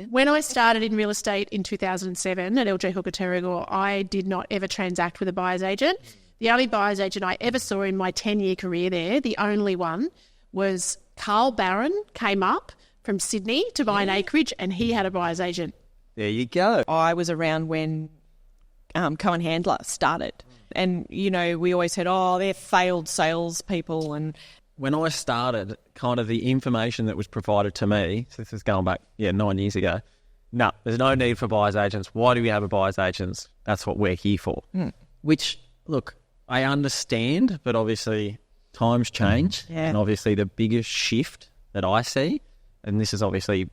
When I started in real estate in 2007 at LJ Hooker Terrigal, I did not ever transact with a buyer's agent. The only buyer's agent I ever saw in my 10-year career there, the only one, was Carl Barron came up from Sydney to buy an acreage, and he had a buyer's agent. There you go. I was around when Cohen Handler started. And, you know, we always said, oh, they're failed salespeople. And When I started, kind of the information that was provided to me, so this is going back, 9 years ago, no, there's no need for buyer's agents. Why do we have a buyer's agents? That's what we're here for. Which, look, I understand, but obviously times change. Yeah. And obviously the biggest shift that I see, and this is obviously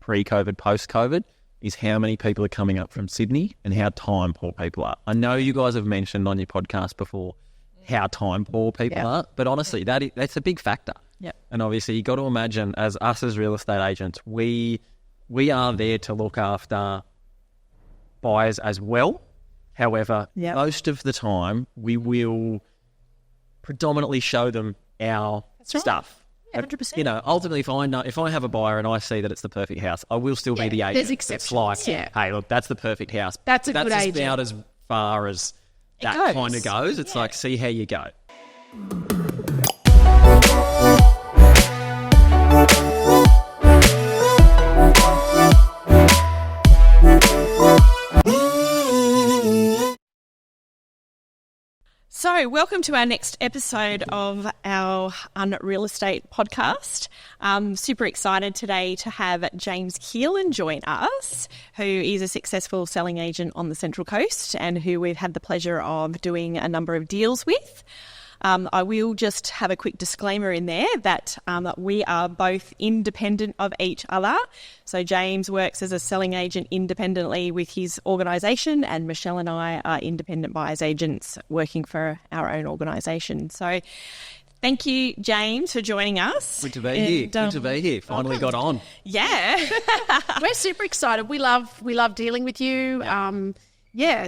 pre-COVID, post-COVID, is how many people are coming up from Sydney and how time poor people are. I know you guys have mentioned on your podcast before how time poor people are, but honestly, that's a big factor. Yep. And obviously, you got to imagine, as us as real estate agents, we are there to look after buyers as well. However, most of the time, we will predominantly show them our stuff. 100%. You know, ultimately, if I have a buyer and I see that it's the perfect house, I will still be the agent. There's exceptions. It's like, hey, look, that's the perfect house. That's a good agent. That's about as far as that kind of goes. It's like, see how you go. so welcome to our next episode of our Unreal Estate podcast. Super excited today to have James Keelan join us, who is a successful selling agent on the Central Coast and who we've had the pleasure of doing a number of deals with. I will just have a quick disclaimer in there that we are both independent of each other. So James works as a selling agent independently with his organisation, and Michelle and I are independent buyers agents working for our own organisation. So thank you, James, for joining us. Good to be here. Good to be here. Finally got on. Yeah. We're super excited. We love dealing with you.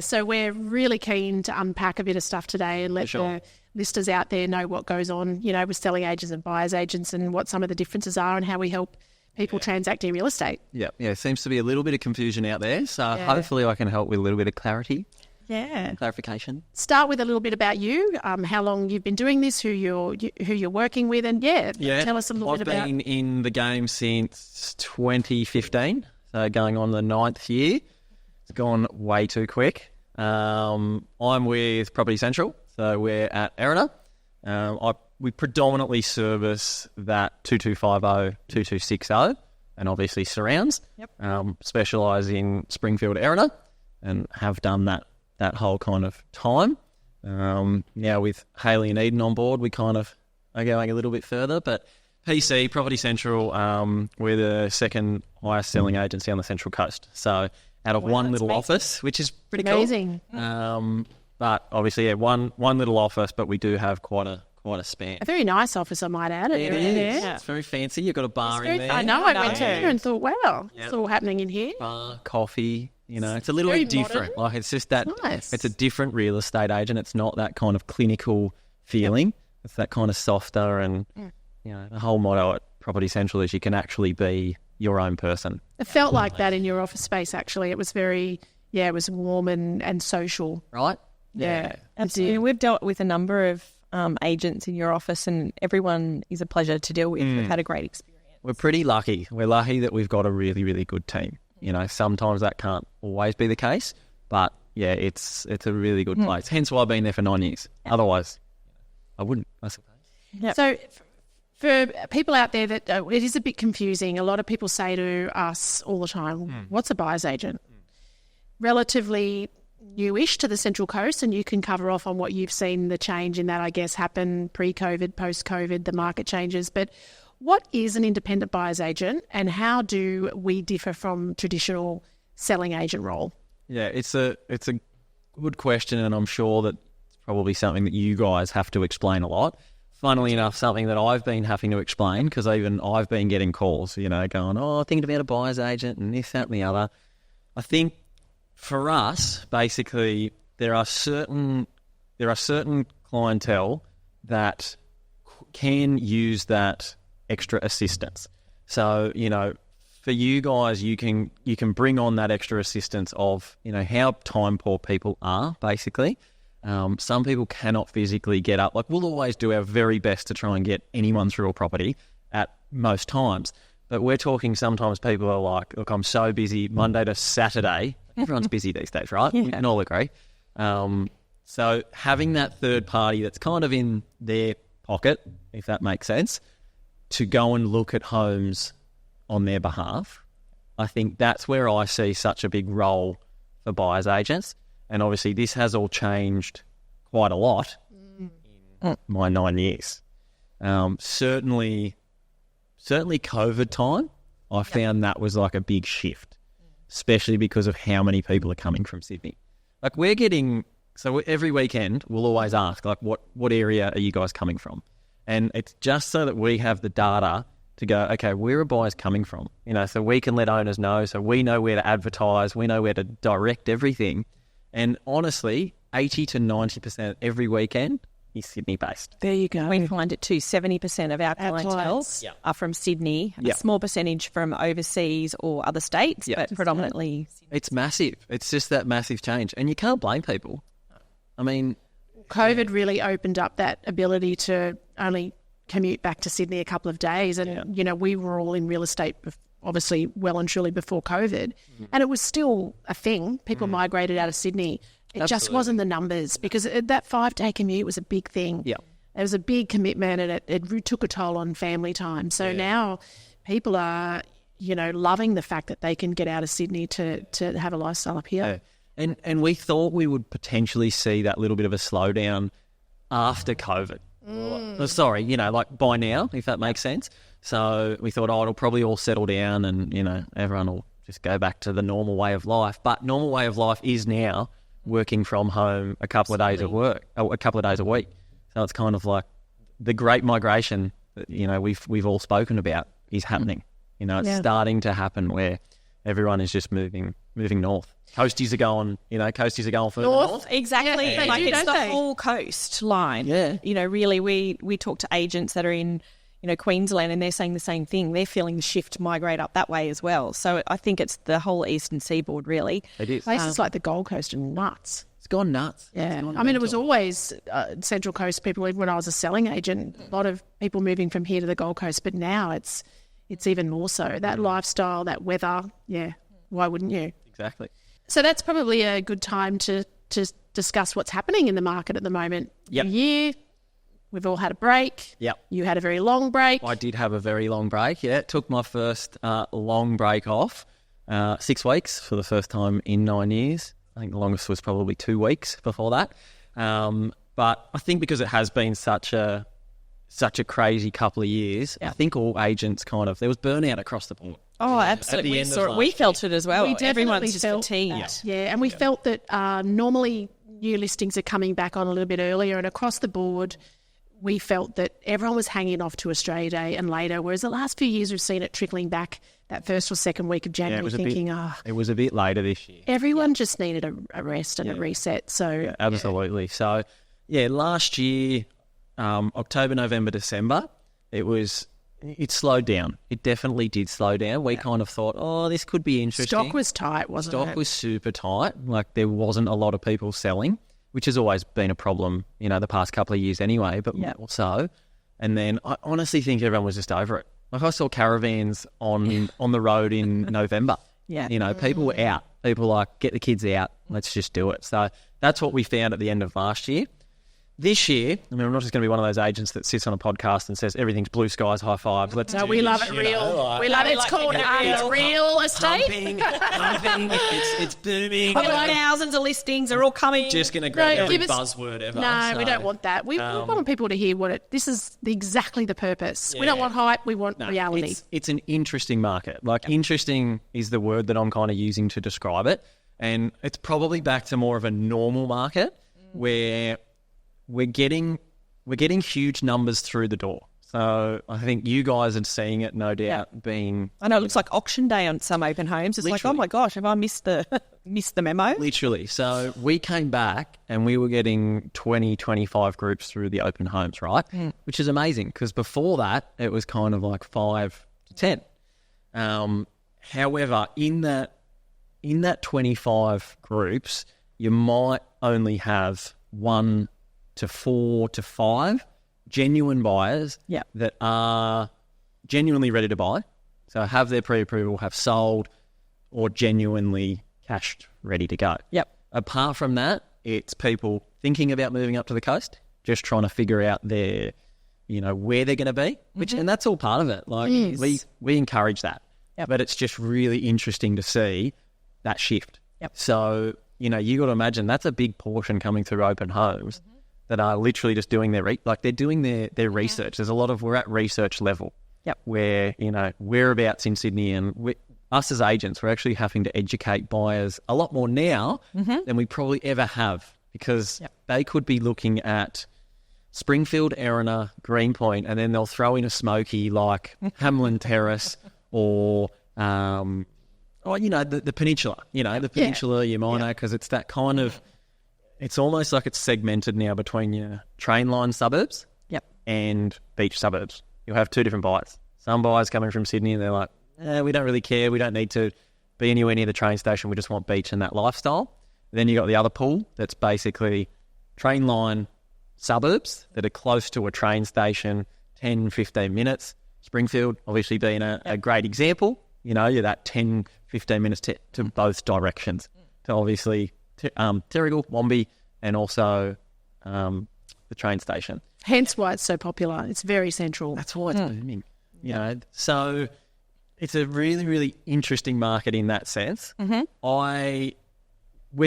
So we're really keen to unpack a bit of stuff today and let the listeners out there know what goes on, you know, with selling agents and buyers agents and what some of the differences are and how we help people transact in real estate. Yeah, seems to be a little bit of confusion out there. So hopefully I can help with a little bit of clarity. Yeah. Clarification. Start with a little bit about you, how long you've been doing this, who you're working with, and tell us a little bit about. I've been in the game since 2015, so going on the 9th year. It's gone way too quick. I'm with Property Central, so we're at Erina. We predominantly service that 2250, 2260, and obviously surrounds. Specialise in Springfield, Erina, and have done that whole kind of time. Now with Hayley and Eden on board, we kind of are going a little bit further, but PC, Property Central, we're the second highest selling agency on the Central Coast. So out of one little office, which is pretty amazing. Cool. But obviously, one little office, but we do have quite a span. A very nice office, I might add. It is. Yeah. It's very fancy. You've got a bar in there. I know. I went there and thought, wow, it's all happening in here. Bar, coffee. You know, it's a little bit different. Like it's just that. Nice. It's a different real estate agent. It's not that kind of clinical feeling. It's that kind of softer, and you know, the whole motto at Property Central is you can actually be your own person. It felt like that in your office space. Actually, it was very it was warm and social. Right. Yeah, absolutely. We've dealt with a number of agents in your office, and everyone is a pleasure to deal with. We've had a great experience. We're pretty lucky. We're lucky that we've got a really, really good team. You know, sometimes that can't always be the case, but yeah, it's a really good place. Hence why I've been there for 9 years. Otherwise, I wouldn't, I suppose. Yep. So for people out there that it is a bit confusing, a lot of people say to us all the time, what's a buyer's agent? Relatively newish to the Central Coast, and you can cover off on what you've seen the change in that, I guess, happen pre-COVID, post-COVID, the market changes. But what is an independent buyer's agent, and how do we differ from traditional selling agent role? Yeah, it's a good question, and I'm sure that it's probably something that you guys have to explain a lot. Funnily enough, something that I've been having to explain, because even I've been getting calls, you know, going, thinking about a buyer's agent and this, that and the other. I think for us, basically, there are certain clientele that can use that extra assistance. So, you know, for you guys, you can bring on that extra assistance of, how time poor people are, basically. Some people cannot physically get up. Like, we'll always do our very best to try and get anyone through a property at most times. But we're talking sometimes people are like, look, I'm so busy Monday to Saturday. Everyone's busy these days, right? Yeah. We can all agree. So having that third party that's kind of in their pocket, if that makes sense, to go and look at homes on their behalf, I think that's where I see such a big role for buyers agents. And obviously this has all changed quite a lot in my 9 years. Certainly COVID time, I found that was like a big shift, especially because of how many people are coming from Sydney. Like, we're getting, so every weekend we'll always ask, like, what area are you guys coming from? And it's just so that we have the data to go, okay, where are buyers coming from? So we can let owners know, so we know where to advertise, we know where to direct everything. And honestly, 80 to 90% every weekend is Sydney-based. There you go. We find it too. 70% of our clientele clients. are from Sydney, a small percentage from overseas or other states, but predominantly Sydney. It's massive. It's just that massive change. And you can't blame people. I mean, COVID really opened up that ability to only commute back to Sydney a couple of days. And, we were all in real estate, obviously, well and truly before COVID. And it was still a thing. People migrated out of Sydney. It just wasn't the numbers, because that 5-day commute was a big thing. Yeah. It was a big commitment, and it took a toll on family time. So now people are, loving the fact that they can get out of Sydney to have a lifestyle up here. Yeah. And we thought we would potentially see that little bit of a slowdown after COVID. Sorry, like by now, if that makes sense. So we thought, it'll probably all settle down and, everyone will just go back to the normal way of life. But normal way of life is now working from home a couple of days a week. So it's kind of like the great migration that, we've all spoken about is happening. It's starting to happen where everyone is just moving north. Coasties are going further north. Exactly. Yeah, like, it's the they? whole coastline. Yeah. Really, we talk to agents that are in, Queensland, and they're saying the same thing. They're feeling the shift migrate up that way as well. So I think it's the whole eastern seaboard, really. It is. Places like the Gold Coast are nuts. It's gone nuts. Yeah. It was always Central Coast people. Even when I was a selling agent, a lot of people moving from here to the Gold Coast. But now it's even more so. That lifestyle, that weather, why wouldn't you? Exactly. So that's probably a good time to discuss what's happening in the market at the moment. Yep. New year, we've all had a break. Yep. You had a very long break. I did have a very long break, yeah. Took my first long break off, 6 weeks for the first time in 9 years. I think the longest was probably 2 weeks before that. But I think because it has been such a crazy couple of years, I think all agents there was burnout across the board. Oh, absolutely. We felt it as well. We definitely Everyone's just felt fatigued. that. Yeah, and we felt that normally new listings are coming back on a little bit earlier, and across the board we felt that everyone was hanging off to Australia Day and later, whereas the last few years we've seen it trickling back that first or second week of January, it was a bit later this year. Everyone just needed a rest and a reset. So absolutely. So, last year, October, November, December, it slowed down. It definitely did slow down. We kind of thought, this could be interesting. Stock was tight, wasn't it? Stock was super tight. Like, there wasn't a lot of people selling, which has always been a problem, the past couple of years anyway, but more so. And then I honestly think everyone was just over it. Like, I saw caravans on the road in November. Yeah. People were out. People were like, get the kids out. Let's just do it. So that's what we found at the end of last year. This year, I'm not just going to be one of those agents that sits on a podcast and says everything's blue skies, high fives. We love it real. We love it. It's called real estate. Pumping. It's booming. Thousands of listings are all coming. Just going to grab every buzzword ever. No, we don't want that. We want people to hear this is exactly the purpose. We don't want hype. We want reality. It's an interesting market. Like, interesting is the word that I'm kind of using to describe it. And it's probably back to more of a normal market where we're getting huge numbers through the door. So I think you guys are seeing it, no doubt, I know it looks like auction day on some open homes. It's like, oh my gosh, have I missed the memo? Literally. So we came back and we were getting 20, 25 groups through the open homes, right? Which is amazing, because before that it was kind of like 5 to 10. However, in that 25 groups, you might only have 1 to 4 to 5 genuine buyers that are genuinely ready to buy. So have their pre-approval, have sold, or genuinely cashed, ready to go. Yep. Apart from that, it's people thinking about moving up to the coast, just trying to figure out their, where they're going to be, and that's all part of it. Like we encourage that. Yep. But it's just really interesting to see that shift. Yep. So, you got to imagine that's a big portion coming through open homes that are literally just doing their they're doing their research. There's a lot of, we're at research level. Yep. Where, whereabouts in Sydney, and us as agents, we're actually having to educate buyers a lot more now than we probably ever have, because they could be looking at Springfield, Erina, Greenpoint, and then they'll throw in a smoky like Hamlin Terrace or the Peninsula, the Peninsula, your minor, because it's that kind of, it's almost like it's segmented now between your train line suburbs and beach suburbs. You'll have two different buyers. Some buyers coming from Sydney and they're like, we don't really care. We don't need to be anywhere near the train station. We just want beach and that lifestyle. Then you got the other pool that's basically train line suburbs that are close to a train station, 10, 15 minutes. Springfield obviously being a great example. You're that 10, 15 minutes to both directions. To obviously Terrigal, Wombi, and also the train station. Hence why it's so popular. It's very central. That's why it's booming. So it's a really, really interesting market in that sense. We're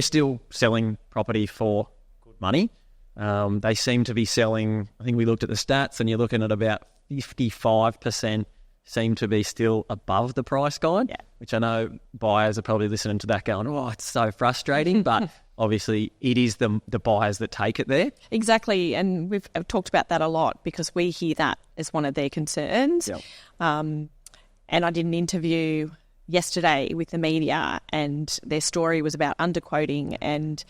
still selling property for good money. They seem to be selling, I think we looked at the stats, and you're looking at about 55% seem to be still above the price guide, which I know buyers are probably listening to that going, it's so frustrating, but obviously it is the buyers that take it there. Exactly, and we've talked about that a lot because we hear that as one of their concerns. Yep. And I did an interview yesterday with the media, and their story was about underquoting, and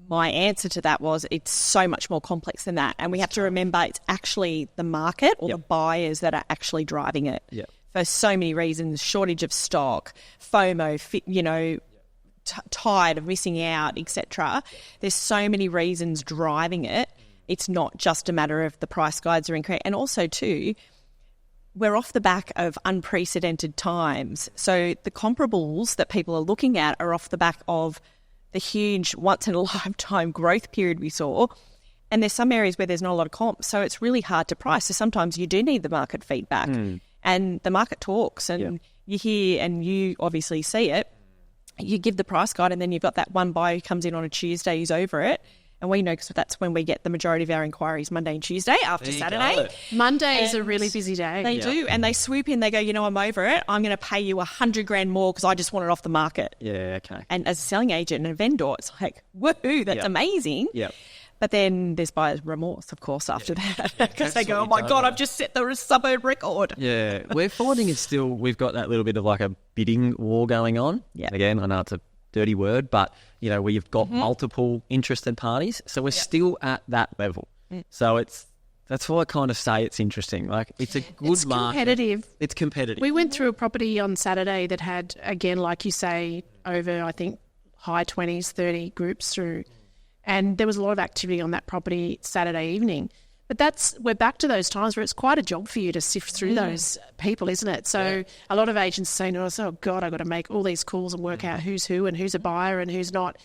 my answer to that was it's so much more complex than that. And we have to remember it's actually the market or the buyers that are actually driving it for so many reasons: shortage of stock, FOMO, tired of missing out, etc. There's so many reasons driving it. It's not just a matter of the price guides are incorrect. And also, too, we're off the back of unprecedented times. So the comparables that people are looking at are off the back of the huge once-in-a-lifetime growth period we saw. And there's some areas where there's not a lot of comps, so it's really hard to price. So sometimes you do need the market feedback. And the market talks, and you hear, and you obviously see it. You give the price guide, and then you've got that one buyer who comes in on a Tuesday who's over it. And we know because that's when we get the majority of our inquiries, Monday and Tuesday after Saturday. Monday is a really busy day. They do. And they swoop in, they go, I'm over it. I'm going to pay you $100,000 more because I just want it off the market. Yeah, okay. And as a selling agent and a vendor, it's like, woohoo, that's amazing. Yeah. But then there's buyer's remorse, of course, after that. Because they go, oh my God, I've just set the suburb record. Yeah. We're finding it's still, we've got that little bit of like a bidding war going on. Yeah. Again, I know it's a dirty word, but where you've got multiple interested parties, so we're still at that level. So that's why I kind of say it's interesting. Like it's a good market. Competitive. It's competitive. We went through a property on Saturday that had, again, like you say, over I think high 20s, 30 groups through, and there was a lot of activity on that property Saturday evening. But we're back to those times where it's quite a job for you to sift through those people, isn't it? So a lot of agents say to us, oh God, I've got to make all these calls and work out who's who and who's a buyer and who's not.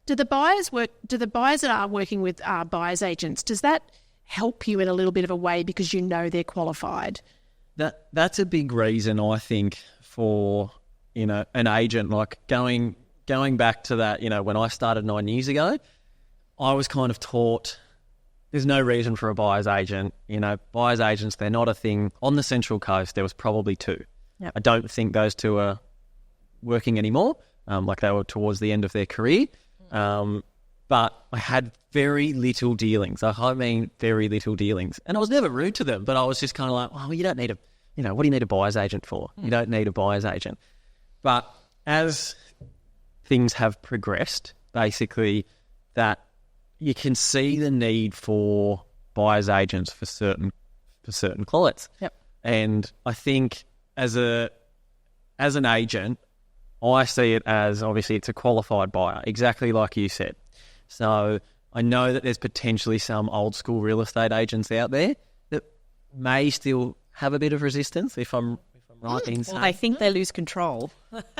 Do the buyers that are working with buyers agents, does that help you in a little bit of a way because they're qualified? That's a big reason, I think, for an agent, like going back to that, when I started 9 years ago, I was kind of taught there's no reason for a buyer's agent. Buyer's agents, they're not a thing. On the Central Coast, there was probably 2. Yep. I don't think those 2 are working anymore, like they were towards the end of their career. But I had very little dealings. I mean, very little dealings. And I was never rude to them, but I was just kind of like, well, you don't need what do you need a buyer's agent for? You don't need a buyer's agent. But as things have progressed, basically that you can see the need for buyer's agents for certain clients. Yep. And I think as a as an agent, I see it as obviously it's a qualified buyer, exactly like you said. So I know that there's potentially some old school real estate agents out there that may still have a bit of resistance, if I'm right in saying. Well, they think they lose control.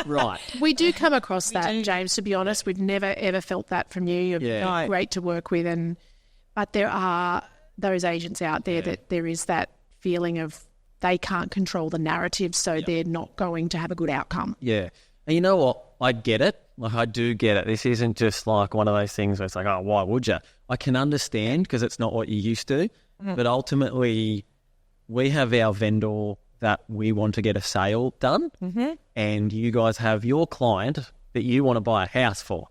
Right. We do come across that, James, to be honest. We've never, ever felt that from you. You're great to work with. But there are those agents out there that there is that feeling of they can't control the narrative, so they're not going to have a good outcome. Yeah. And you know what? I get it. Like, I do get it. This isn't just like one of those things where it's like, oh, why would you? I can understand because it's not what you're used to. But ultimately, we have our vendor that we want to get a sale done, and you guys have your client that you want to buy a house for.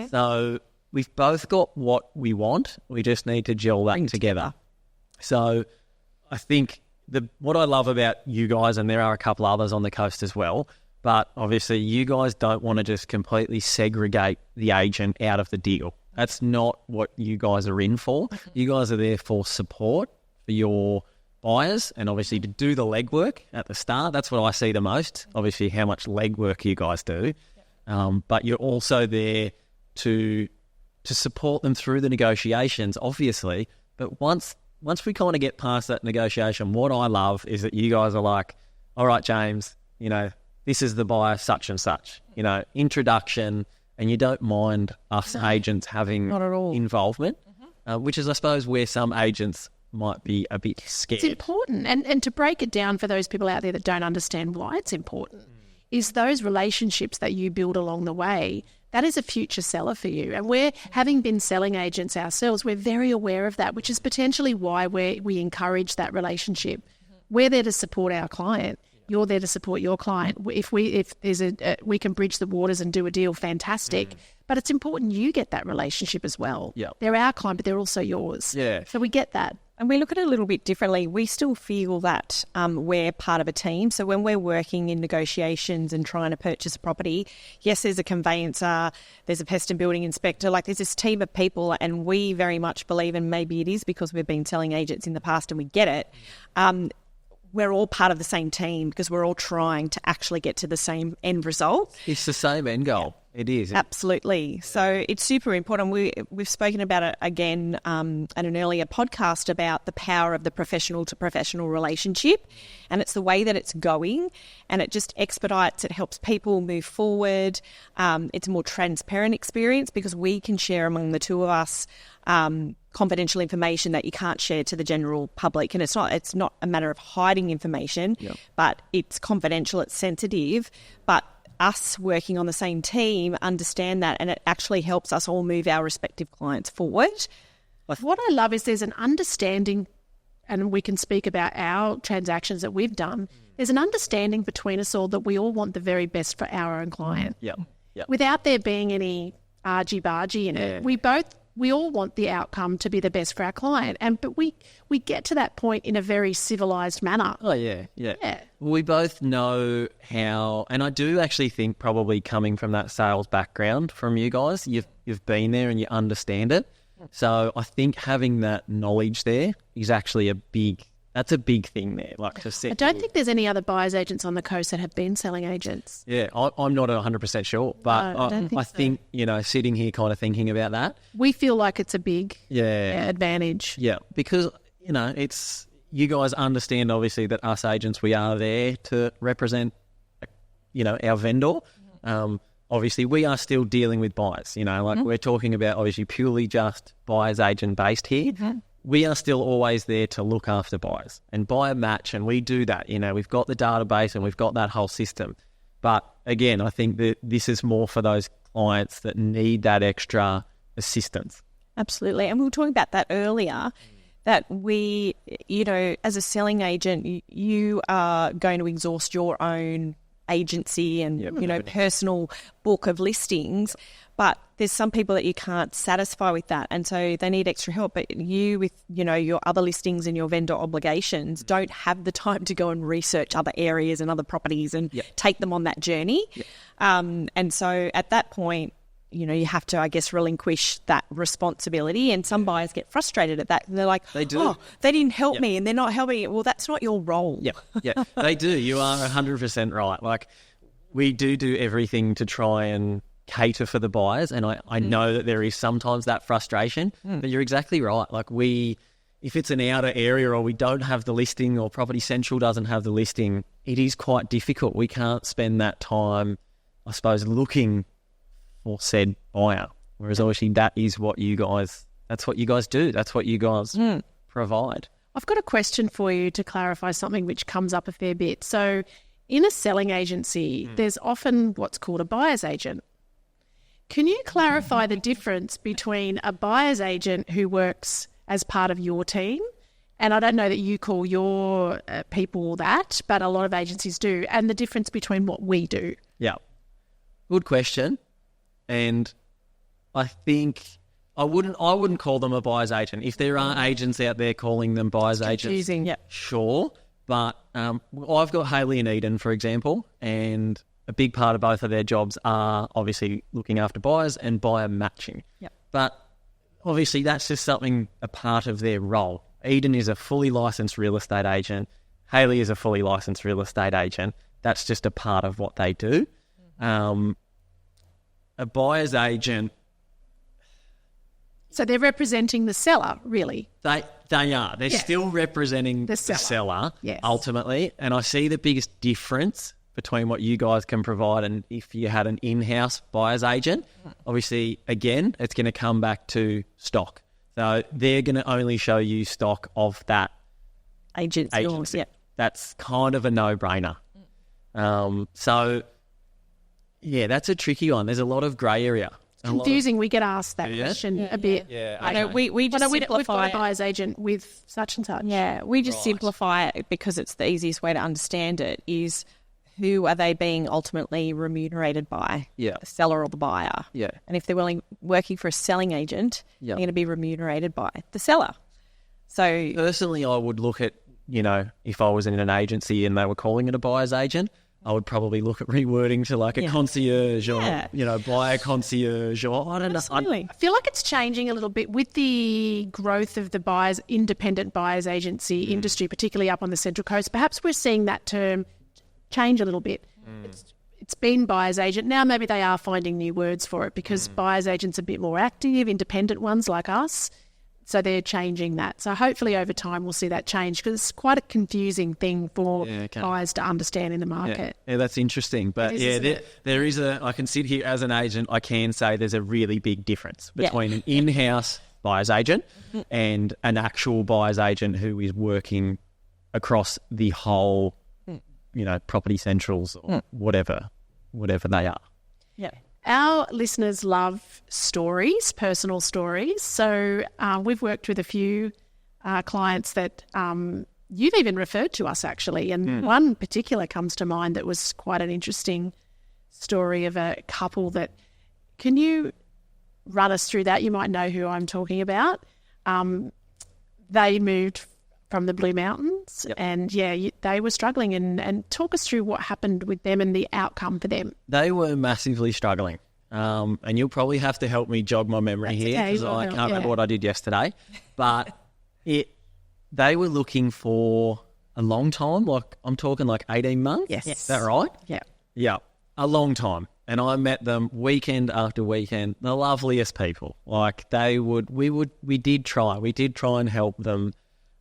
So we've both got what we want. We just need to gel that together. So I think what I love about you guys, and there are a couple others on the coast as well, but obviously you guys don't want to just completely segregate the agent out of the deal. That's not what you guys are in for. You guys are there for support for your buyers and obviously to do the legwork at the start. That's what I see the most, obviously how much legwork you guys do. But you're also there to support them through the negotiations, obviously. But once we kind of get past that negotiation, what I love is that you guys are like, all right, James, this is the buyer such and such, introduction, and you don't mind us agents having involvement, which is, I suppose, where some agents might be a bit scared. It's important. And to break it down for those people out there that don't understand why it's important, is those relationships that you build along the way, that is a future seller for you. And we're, having been selling agents ourselves, we're very aware of that, which is potentially why we encourage that relationship. We're there to support our client. You're there to support your client. If there's we can bridge the waters and do a deal, fantastic. But it's important you get that relationship as well. Yeah. They're our client, but they're also yours. Yeah. So we get that. And we look at it a little bit differently. We still feel that we're part of a team. So when we're working in negotiations and trying to purchase a property, yes, there's a conveyancer, there's a pest and building inspector, like there's this team of people, and we very much believe, and maybe it is because we've been selling agents in the past and we get it, we're all part of the same team because we're all trying to actually get to the same end result. It's the same end goal. It is. Absolutely. So it's super important. We've spoken about it again in an earlier podcast about the power of the professional to professional relationship, and it's the way that it's going, and it just expedites, it helps people move forward. It's a more transparent experience because we can share among the two of us confidential information that you can't share to the general public. And it's not a matter of hiding information, but it's confidential, it's sensitive. But us working on the same team understand that, and it actually helps us all move our respective clients forward. What I love is there's an understanding, and we can speak about our transactions that we've done. There's an understanding between us all that we all want the very best for our own client. Yeah. Without there being any argy-bargy in it. We all want the outcome to be the best for our client, but we get to that point in a very civilised manner. Oh, yeah. We both know how, and I do actually think probably coming from that sales background from you guys, you've been there and you understand it. So I think having that knowledge there is actually that's a big thing there. Like to set. I don't think there's any other buyers agents on the coast that have been selling agents. Yeah, I'm not 100% sure, but I think sitting here kind of thinking about that, we feel like it's a big advantage. Yeah, because it's you guys understand obviously that us agents, we are there to represent our vendor. Obviously, we are still dealing with buyers. We're talking about obviously purely just buyers agent based here. We are still always there to look after buyers and buy a match, and we do that. We've got the database and we've got that whole system. But again, I think that this is more for those clients that need that extra assistance. Absolutely. And we were talking about that earlier, that we, as a selling agent, you are going to exhaust your own agency and, personal book of listings. But there's some people that you can't satisfy with that, and so they need extra help. But you, with your other listings and your vendor obligations, don't have the time to go and research other areas and other properties and take them on that journey. And so at that point, you have to, I guess, relinquish that responsibility. And some buyers get frustrated at that. They're like, they didn't help me, and they're not helping. Well, that's not your role. Yeah, they do. You are 100% right. Like, we do everything to try and cater for the buyers, and I know that there is sometimes that frustration, but you're exactly right. Like if it's an outer area or we don't have the listing or Property Central doesn't have the listing, it is quite difficult. We can't spend that time, I suppose, looking for said buyer. Whereas obviously that's what you guys do. That's what you guys provide. I've got a question for you to clarify something which comes up a fair bit. So in a selling agency, there's often what's called a buyer's agent. Can you clarify the difference between a buyer's agent who works as part of your team, and I don't know that you call your people that, but a lot of agencies do, and the difference between what we do? Yeah. Good question. And I think I wouldn't call them a buyer's agent. If there are agents out there calling them buyer's agents, sure. But I've got Hayley and Eden, for example, and a big part of both of their jobs are obviously looking after buyers and buyer matching. Yep. But obviously that's just a part of their role. Eden is a fully licensed real estate agent. Hayley is a fully licensed real estate agent. That's just a part of what they do. A buyer's agent... So they're representing the seller, really? They are. They're still representing the seller yes. ultimately. And I see the biggest difference between what you guys can provide and if you had an in-house buyer's agent. Obviously, again, it's going to come back to stock. So they're going to only show you stock of that agency. Yep. That's kind of a no-brainer. So, yeah, that's a tricky one. There's a lot of grey area. Confusing. We get asked that question a bit. Yeah, I know. We just simplify. We've got a buyer's agent with such and such. Yeah, we just simplify it because it's the easiest way to understand it. Is who are they being ultimately remunerated by? Yeah, the seller or the buyer. Yeah, and if they're working for a selling agent, they're going to be remunerated by the seller. So personally, I would look at if I was in an agency and they were calling it a buyer's agent, I would probably look at rewording to like a concierge or, buyer concierge or I don't know. I feel like it's changing a little bit with the growth of the independent buyers agency industry, particularly up on the Central Coast. Perhaps we're seeing that term change a little bit. It's been buyer's agent. Now maybe they are finding new words for it because buyer's agents are a bit more active, independent ones like us. So they're changing that. So hopefully over time we'll see that change because it's quite a confusing thing for buyers to understand in the market. Yeah, that's interesting. But there is I can sit here as an agent, I can say there's a really big difference between an in-house buyer's agent and an actual buyer's agent who is working across the whole, Property Centrals or whatever they are. Yeah. Our listeners love stories, personal stories. So we've worked with a few clients that you've even referred to us, actually. And one particular comes to mind that was quite an interesting story of a couple that... Can you run us through that? You might know who I'm talking about. They moved from the Blue Mountains and, they were struggling. And talk us through what happened with them and the outcome for them. They were massively struggling. And you'll probably have to help me jog my memory here because I can't remember what I did yesterday. But they were looking for a long time, like I'm talking like 18 months. Yes. Is that right? Yeah. Yeah, a long time. And I met them weekend after weekend, the loveliest people. Like we did try and help them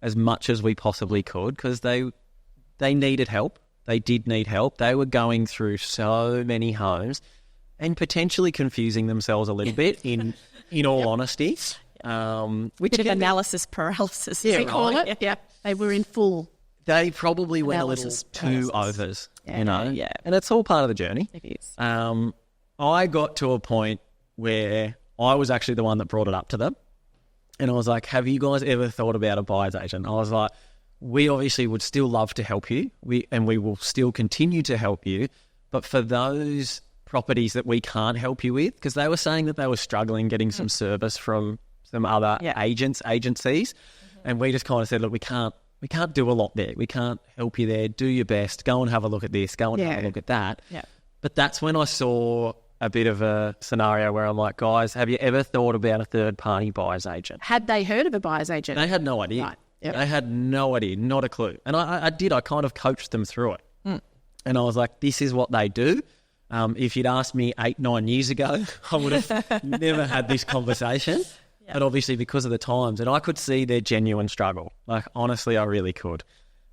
as much as we possibly could because they needed help. They did need help. They were going through so many homes and potentially confusing themselves a little bit in all honesty. Which bit of analysis paralysis, we call it. Yeah, they were in full. They probably went a little too overs, and it's all part of the journey. It is. I got to a point where I was actually the one that brought it up to them. And I was like, have you guys ever thought about a buyer's agent? I was like, we obviously would still love to help you. We will still continue to help you. But for those properties that we can't help you with, because they were saying that they were struggling getting some service from some other agencies. And we just kind of said, look, we can't do a lot there. We can't help you there. Do your best. Go and have a look at this. Go and have a look at that. Yeah. But that's when I saw a bit of a scenario where I'm like, guys, have you ever thought about a third-party buyer's agent? Had they heard of a buyer's agent? They had no idea. Right. Yep. They had no idea, not a clue. And I kind of coached them through it. And I was like, this is what they do. If you'd asked me 8-9 years ago, I would have never had this conversation. But obviously because of the times, and I could see their genuine struggle. Like, honestly, I really could.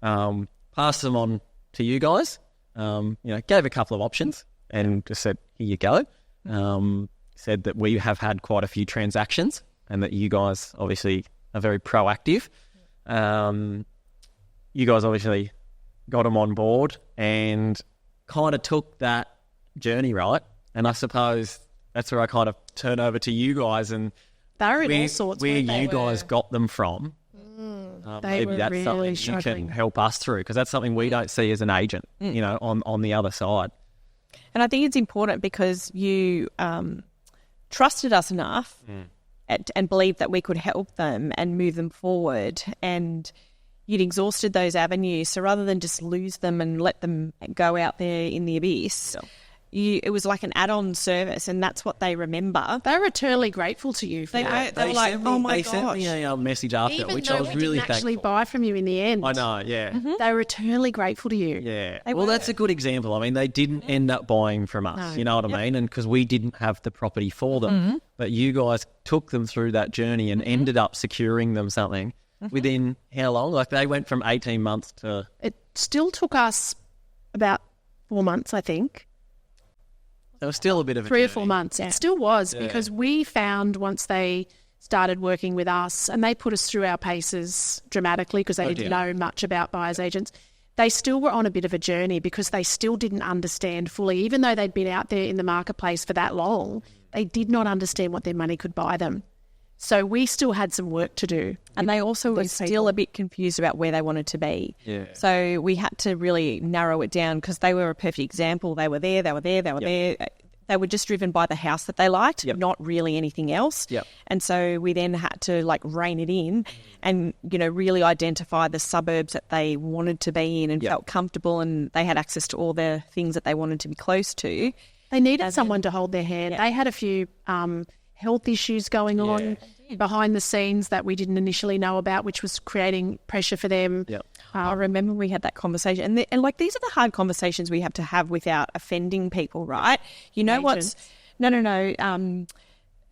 Passed them on to you guys, gave a couple of options and just said, here you go. Said that we have had quite a few transactions and that you guys obviously are very proactive. You guys obviously got them on board and kind of took that journey, right? And I suppose that's where I kind of turn over to you guys and they're in all sorts where you guys got them from. Maybe that's really something struggling. you can help us through, because that's something we don't see as an agent, on the other side. And I think it's important because you trusted us enough and believed that we could help them and move them forward, and you'd exhausted those avenues. So rather than just lose them and let them go out there in the abyss, it was like an add-on service, and that's what they remember. They were eternally grateful to you for that. They were like, oh my gosh. gosh. They sent me a message after, Even which though I was we really didn't actually thankful. buy from you in the end. I know, yeah. They were eternally grateful to you. Yeah. They Well, were. that's a good example. I mean, they didn't end up buying from us, No. you know what I mean? And because we didn't have the property for them. But you guys took them through that journey and ended up securing them something within how long? Like, they went from 18 months to... It still took us about 4 months, I think. There was still a bit of a 3 or journey. 4 months. It still was, because we found once they started working with us, and they put us through our paces dramatically because they didn't know much about buyer's agents, they still were on a bit of a journey because they still didn't understand fully. Even though they'd been out there in the marketplace for that long, they did not understand what their money could buy them. So we still had some work to do. And they also were these still people. a bit confused about where they wanted to be. Yeah. So we had to really narrow it down because they were a perfect example. They were there. They were just driven by the house that they liked, not really anything else. Yep. And so we then had to rein it in and, really identify the suburbs that they wanted to be in and felt comfortable, and they had access to all the things that they wanted to be close to. They needed someone to hold their hand. They had a few health issues going on behind the scenes that we didn't initially know about, which was creating pressure for them. Yep. I remember we had that conversation. And these are the hard conversations we have to have without offending people, right? You know what's... No.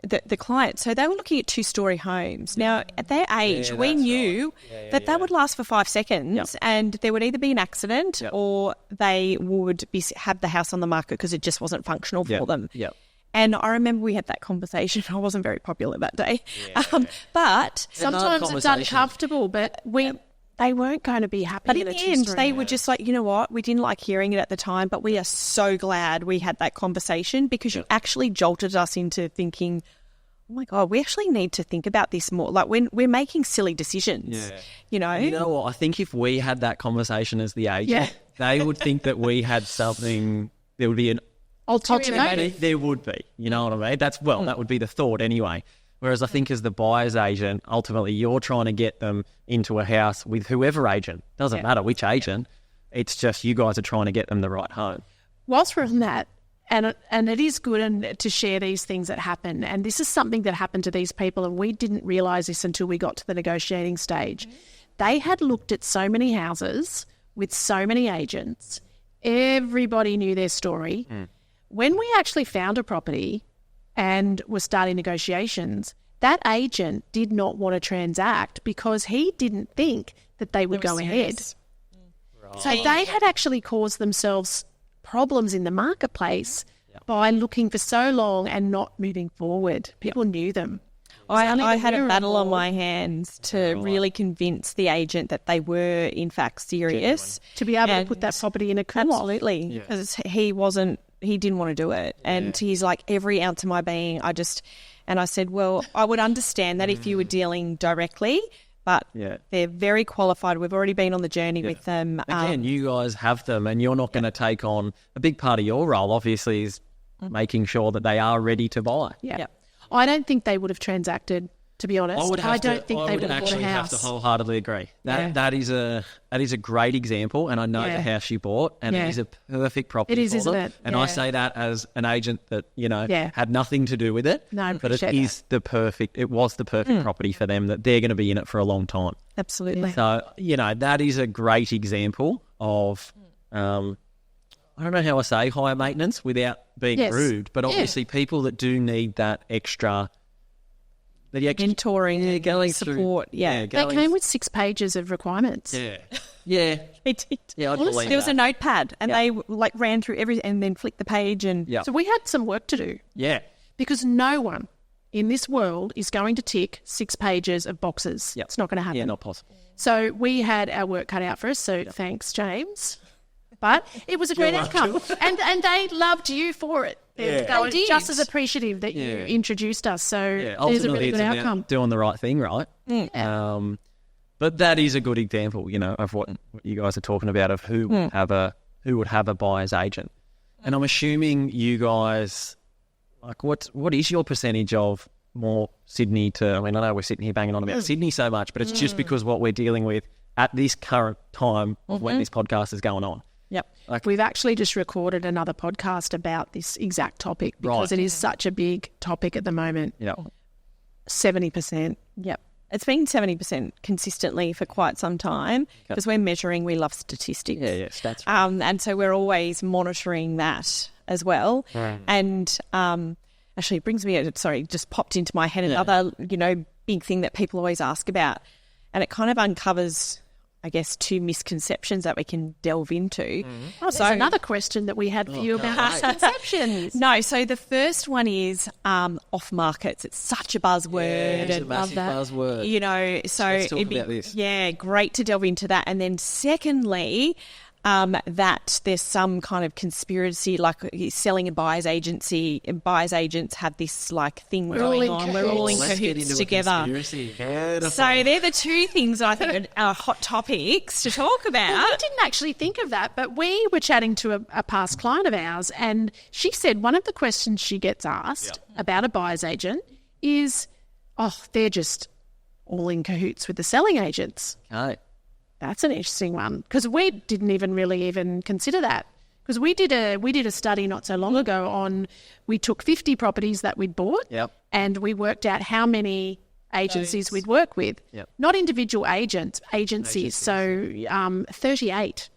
The client, so they were looking at 2-story homes. Now, at their age, we knew that would last for 5 seconds and there would either be an accident or they would have the house on the market because it just wasn't functional for them. Yep. And I remember we had that conversation. I wasn't very popular that day. But Sometimes it's uncomfortable, but they weren't going to be happy. But in the end, they were just like, you know what? We didn't like hearing it at the time, but we are so glad we had that conversation because you actually jolted us into thinking, oh my God, we actually need to think about this more. Like, when we're making silly decisions, you know? You know what? I think if we had that conversation as the agent, they would think that we had something, there would be an ulterior motive. There would be, you know what I mean? That would be the thought anyway. Whereas I think as the buyer's agent, ultimately you're trying to get them into a house with whoever agent. Doesn't matter which agent. It's just you guys are trying to get them the right home. Whilst we're on that, and it is good to share these things that happen, and this is something that happened to these people, and we didn't realise this until we got to the negotiating stage. They had looked at so many houses with so many agents. Everybody knew their story. When we actually found a property and were starting negotiations, that agent did not want to transact because he didn't think that they would go ahead. Right. So they had actually caused themselves problems in the marketplace by looking for so long and not moving forward. People knew them. I had a battle on my hands to really convince the agent that they were in fact serious. To be able to put that property in a co-op. Absolutely. Because he didn't want to do it. And he's like, every ounce of my being, and I said, well, I would understand that if you were dealing directly, but they're very qualified. We've already been on the journey with them. Again, you guys have them and you're not going to take on a big part of your role, obviously, is making sure that they are ready to buy. Yeah. I don't think they would have transacted, to be honest. I don't think they would have bought a house. Have to wholeheartedly agree. That is a great example, and I know the house you bought, and it is a perfect property. It is, isn't it? And I say that as an agent that had nothing to do with it. No, but it is the perfect. It was the perfect property for them that they're going to be in it for a long time. Absolutely. So that is a great example of. I don't know how I say higher maintenance without being rude, but obviously people that do need that extra mentoring, going support. Through, yeah. They came with 6 pages of requirements. Yeah. They did. Yeah, I believe there was a notepad, and they like ran through everything and then flicked the page. And So we had some work to do. Yeah. Because no one in this world is going to tick 6 pages of boxes. It's not going to happen. Yeah, not possible. So we had our work cut out for us. So thanks, James. But it was a great outcome. And they loved you for it. They were just as appreciative that you introduced us. So there's a really good outcome. Doing the right thing, right? But that is a good example, you know, of what you guys are talking about, of who would have a buyer's agent. And I'm assuming you guys, like, what is your percentage of more Sydney to? I mean, I know we're sitting here banging on about Sydney so much, but it's just because what we're dealing with at this current time of when this podcast is going on. Yep. We've actually just recorded another podcast about this exact topic because it is such a big topic at the moment. Yeah. 70%. Yep. It's been 70% consistently for quite some time because we're measuring. We love statistics. Yeah, stats. Right. And so we're always monitoring that as well. And actually, it brings me, just popped into my head another, big thing that people always ask about. And it kind of uncovers, I guess, 2 misconceptions that we can delve into. Oh, so another question that we had for you about misconceptions. No, so the first one is off markets. It's such a buzzword. It's a massive buzzword. So let's talk about this. Yeah, great to delve into that. And then secondly, that there's some kind of conspiracy, like selling a buyer's agency, and buyer's agents have this like thing going on. We're all in cahoots together. So they're the 2 things that I think are hot topics to talk about. Well, we didn't actually think of that, but we were chatting to a past client of ours, and she said one of the questions she gets asked about a buyer's agent is, they're just all in cahoots with the selling agents. Okay. That's an interesting one because we didn't even consider that, because we did a study not so long ago on, we took 50 properties that we'd bought and we worked out how many agencies we'd work with, not individual agencies. So 38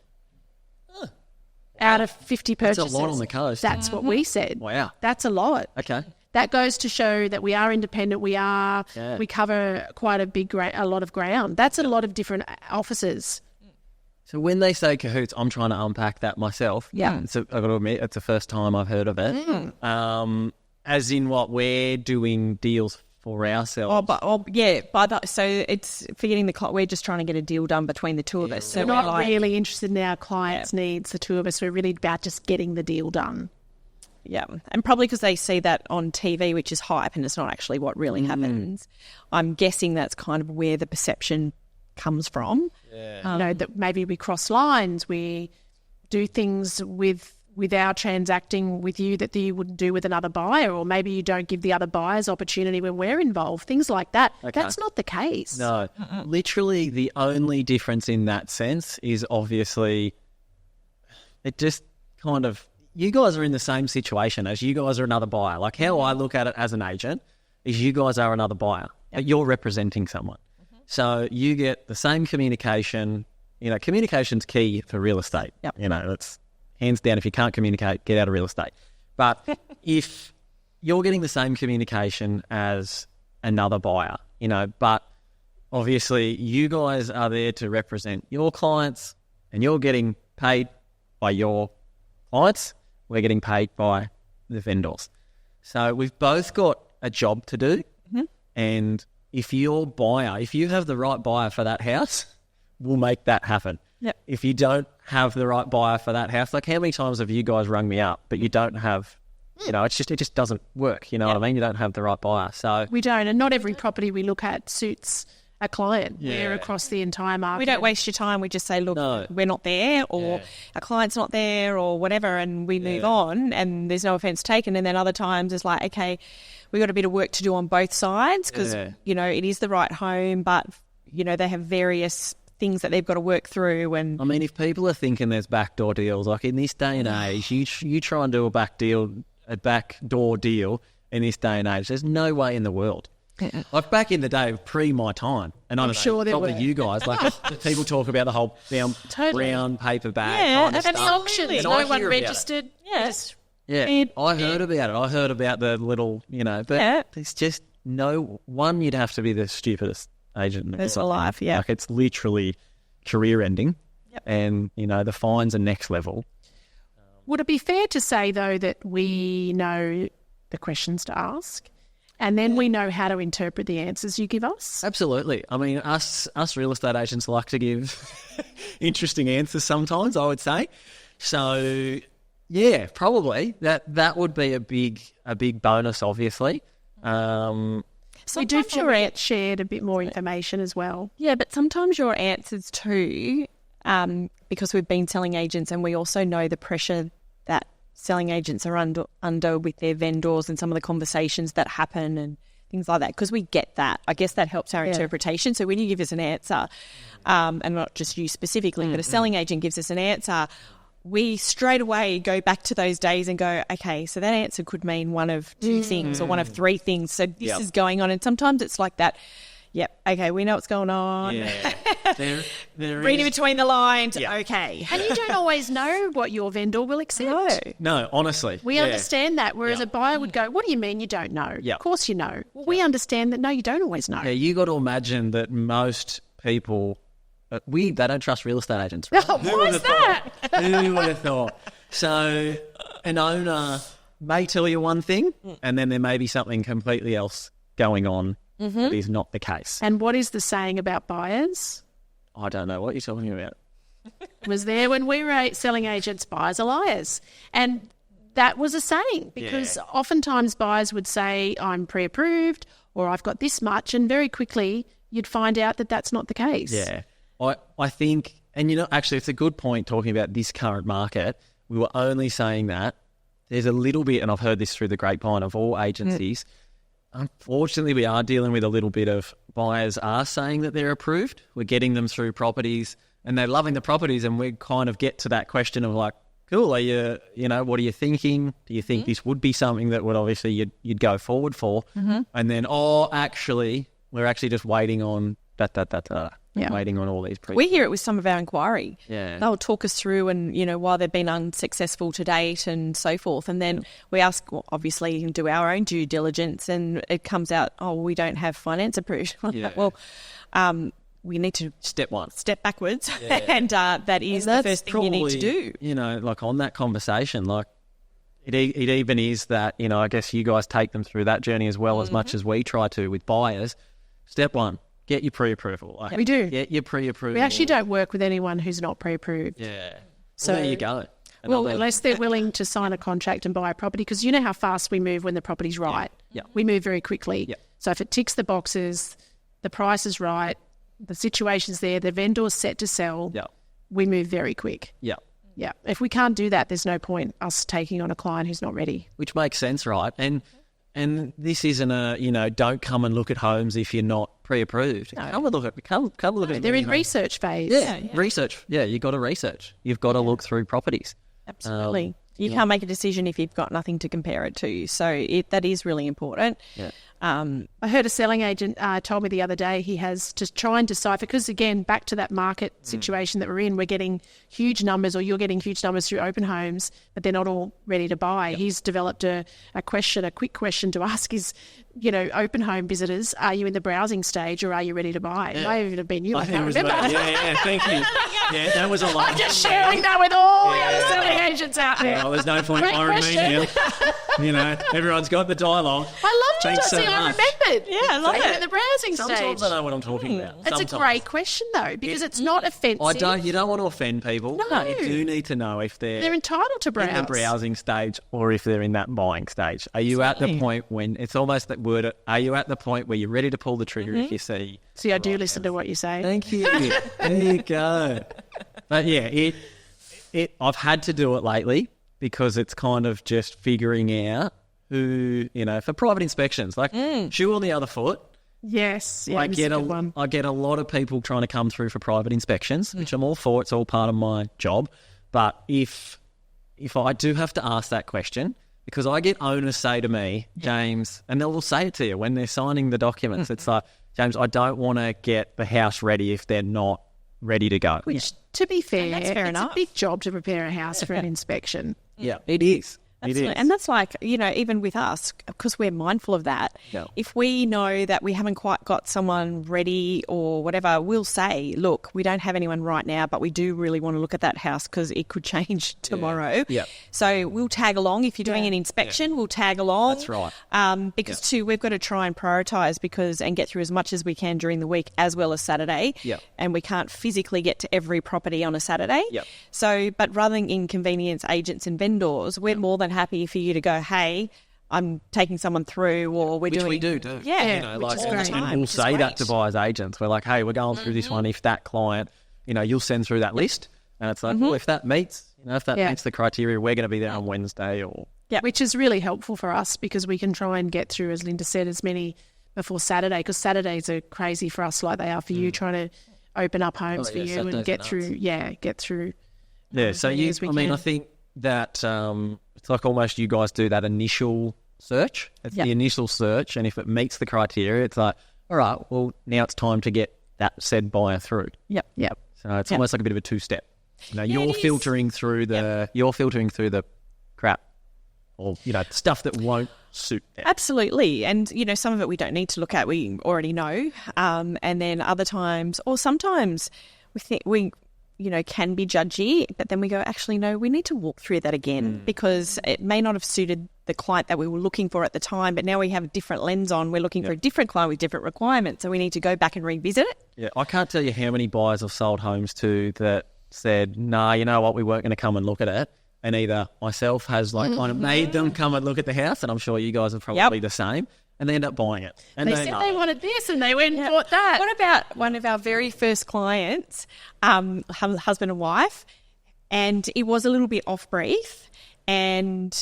out of 50 purchases. That's a lot on the coast. That's what we said. Wow. That's a lot. Okay. That goes to show that we are independent. We cover quite a lot of ground. That's a lot of different offices. So when they say cahoots, I'm trying to unpack that myself. Yeah. So I've got to admit, it's the first time I've heard of it. As in what, we're doing deals for ourselves. So it's for getting we're just trying to get a deal done between the 2 of us. So we're not really interested in our clients' needs, the 2 of us. We're really about just getting the deal done. Yeah, and probably because they see that on TV, which is hype, and it's not actually what really happens. I'm guessing that's kind of where the perception comes from. Yeah. That maybe we cross lines, we do things with our transacting with you that you wouldn't do with another buyer, or maybe you don't give the other buyers opportunity when we're involved, things like that. Okay. That's not the case. No, literally the only difference in that sense is obviously it just kind of, you guys are in the same situation as you guys are another buyer. Like how I look at it as an agent is you guys are another buyer. You're representing someone. So you get the same communication. Communication's key for real estate. It's hands down. If you can't communicate, get out of real estate. But if you're getting the same communication as another buyer, but obviously you guys are there to represent your clients and you're getting paid by your clients. We're getting paid by the vendors. So we've both got a job to do. And if you have the right buyer for that house, we'll make that happen. Yep. If you don't have the right buyer for that house, like how many times have you guys rung me up, but you don't have, it just doesn't work. You know what I mean? You don't have the right buyer. So we don't. And not every property we look at suits a client. We're across the entire market. We don't waste your time. We just say, look, we're not there, or our client's not there, or whatever, and we move on, and there's no offence taken. And then other times it's like, okay, we got a bit of work to do on both sides because, it is the right home, but, they have various things that they've got to work through. And I mean, if people are thinking there's backdoor deals, like in this day and age, you try and do a backdoor deal in this day and age, there's no way in the world. Like back in the day, pre my time, and I'm sure there probably were. you guys, like people talk about the whole brown paper bag kind of And the stuff. auctions, And no I one hear about it. registered. Yes. Yeah, I heard about it. I heard about the little, but it's just no one. You'd have to be the stupidest agent That's alive, yeah. Like it's literally career ending, and the fines are next level. Would it be fair to say, though, that we know the questions to ask and then we know how to interpret the answers you give us? Absolutely. I mean, us real estate agents like to give interesting answers sometimes, I would say. So, yeah, probably that would be a big bonus, obviously. We do get shared a bit more information as well. Yeah, but sometimes your answers too, because we've been selling agents and we also know the pressure that selling agents are under with their vendors and some of the conversations that happen and things like that, because we get that. I guess that helps our interpretation. So when you give us an answer, and not just you specifically, but a selling agent gives us an answer, we straight away go back to those days and go, okay, so that answer could mean one of two things or one of three things. So this is going on. And sometimes it's like that. Yep. Okay. We know what's going on. Yeah. There Reading is. between the lines. Yeah. Okay. And you don't always know what your vendor will accept. No, honestly. We understand that, whereas a buyer would go, what do you mean you don't know? Yeah. Of course you know. Well, we understand that, no, you don't always know. Yeah, you got to imagine that most people, they don't trust real estate agents. Right? Why is that? Who would have thought? So an owner may tell you one thing and then there may be something completely else going on that is not the case. And what is the saying about buyers? I don't know what you're talking about. Was there when we were selling agents, buyers are liars. And that was a saying because oftentimes buyers would say, I'm pre-approved or I've got this much, and very quickly you'd find out that that's not the case. Yeah. I think, and actually it's a good point talking about this current market. We were only saying that there's a little bit, and I've heard this through the grapevine of all agencies, unfortunately we are dealing with a little bit of buyers are saying that they're approved. We're getting them through properties and they're loving the properties, and we kind of get to that question of like, cool, are you, what are you thinking? Do you think this would be something that would obviously you'd go forward for? And then, actually, we're actually just waiting on waiting on all these pre. We hear it with some of our inquiry. Yeah. They'll talk us through and, why they've been unsuccessful to date and so forth. And then we ask, obviously, do our own due diligence, and it comes out, we don't have finance approved. Well, we need to Step backwards. And that is the first thing you need to do. Like on that conversation, like it even is that, I guess you guys take them through that journey as well as much as we try to with buyers. Step one, get your pre-approval. Like, We do. Get your pre-approval. We actually don't work with anyone who's not pre-approved. Yeah. So- Well, there you go. Well, unless they're willing to sign a contract and buy a property, because you know how fast we move when the property's right. Yeah. We move very quickly. Yeah. So if it ticks the boxes, the price is right, the situation's there, the vendor's set to sell, we move very quick. Yeah. Yeah. If we can't do that, there's no point us taking on a client who's not ready. Which makes sense, right? And this isn't a, don't come and look at homes if you're not pre-approved. No. Come and look at They're in research phase. Yeah, research. Yeah, you've got to research. You've got to look through properties. Absolutely. You can't make a decision if you've got nothing to compare it to. So that is really important. Yeah. I heard a selling agent told me the other day he has to try and decipher, because again, back to that market situation that we're in, we're getting huge numbers, or you're getting huge numbers through open homes, but they're not all ready to buy. Yep. He's developed a quick question to ask is, open home visitors, are you in the browsing stage or are you ready to buy? It may even have been you. I can't remember. Thank you. Yeah, that was a lot. I'm just sharing that with all the other selling agents out there. Well, there's no point firing me now. Everyone's got the dialogue. I love to so see. I remembered. Yeah, I love it. In the browsing Sometimes stage. I know what I'm talking about. It's a great question though, because it's not offensive. You don't want to offend people. No. You do need to know if They're entitled to browse. in the browsing stage or if they're in that buying stage. Are you at the point when it's almost that word? Are you at the point where you're ready to pull the trigger if you see? See, I do listen to what you say. Thank you. There you go. But yeah, I've had to do it lately because it's kind of just figuring out who, for private inspections, like shoe on the other foot. Yes, yeah, I this get is a good one. I get a lot of people trying to come through for private inspections, which I'm all for. It's all part of my job. But if I do have to ask that question, Because I get owners say to me, James, and they'll say it to you when they're signing the documents. It's like, James, I don't want to get the house ready if they're not ready to go. Which, to be fair, that's fair it's enough. a big job to prepare a house for an inspection. Yeah, it is. Absolutely. And that's like, even with us, because we're mindful of that, Yeah. if we know that we haven't quite got someone ready or whatever, we'll say, look, we don't have anyone right now, but we do really want to look at that house because it could change tomorrow. Yeah. So we'll tag along. If you're doing an inspection, we'll tag along. That's right. Because too, we've got to try and prioritise and get through as much as we can during the week as well as Saturday. Yeah. And we can't physically get to every property on a Saturday. Yeah. So, but rather than inconvenience agents and vendors, we're more than happy for you to go, hey, I'm taking someone through, or we're Which doing... we do. Yeah, which is all the great. time, And we'll which is say that great. to buyers agents. We're like, hey, we're going through this one. If that client, you'll send through that list. And it's like, well, if that meets, if that meets the criteria, we're going to be there on Wednesday or... Yeah. Which is really helpful for us because we can try and get through, as Linda said, as many before Saturday, because Saturdays are crazy for us like they are for you, trying to open up homes for you Saturdays and get are through, get through. Yeah, so many as we can. I think that it's like almost you guys do that initial search. It's the initial search, and if it meets the criteria, it's like, all right, well, now it's time to get that said buyer through. Yep. So it's almost like a bit of a two-step. You're it is. filtering through the crap, or stuff that won't suit them. Absolutely. And, some of it we don't need to look at. We already know. And then other times, or sometimes we think we can be judgy, but then we go, actually, no, we need to walk through that again because it may not have suited the client that we were looking for at the time, but now we have a different lens on. We're looking for a different client with different requirements, so we need to go back and revisit it. Yeah, I can't tell you how many buyers I've sold homes to that said, nah, you know what, we weren't going to come and look at it. And either myself has kind of made them come and look at the house, and I'm sure you guys are probably the same, and they end up buying it. And They said they wanted this and they went and bought that. What about one of our very first clients, husband and wife, and it was a little bit off brief, and